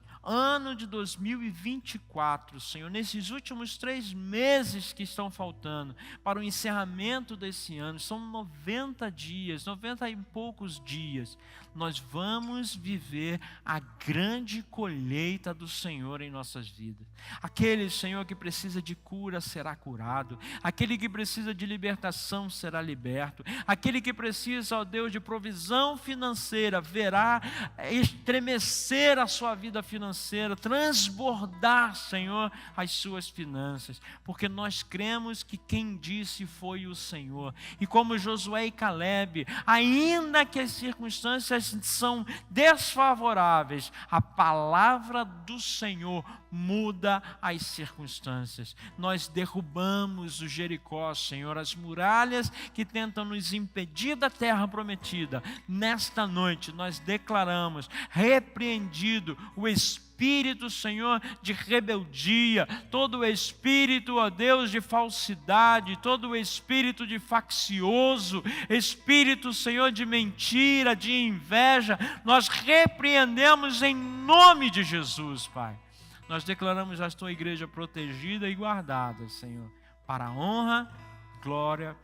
de 2024, Senhor, nesses últimos 3 meses que estão faltando para o encerramento desse ano, são 90 dias, 90 e poucos dias, nós vamos viver a grande colheita do Senhor em nossas vidas. Aquele, Senhor, que precisa de cura será curado, aquele que precisa de libertação será liberto, aquele que precisa, ó Deus, de provisão financeira, verá estremecer a sua vida financeira, transbordar, Senhor, as suas finanças, porque nós cremos que quem disse foi o Senhor. E como Josué e Calebe, ainda que as circunstâncias são desfavoráveis, a palavra do Senhor muda as circunstâncias. Nós derrubamos o Jericó, Senhor, as muralhas que tentam nos impedir da terra prometida. Nesta noite nós declaramos repreendido o espírito espírito, Senhor, de rebeldia, todo espírito, ó Deus, de falsidade, todo espírito de faccioso, espírito, Senhor, de mentira, de inveja, nós repreendemos em nome de Jesus, Pai. Nós declaramos a tua igreja protegida e guardada, Senhor, para a honra, glória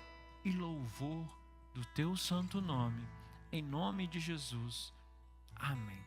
e louvor do teu santo nome. Em nome de Jesus. Amém.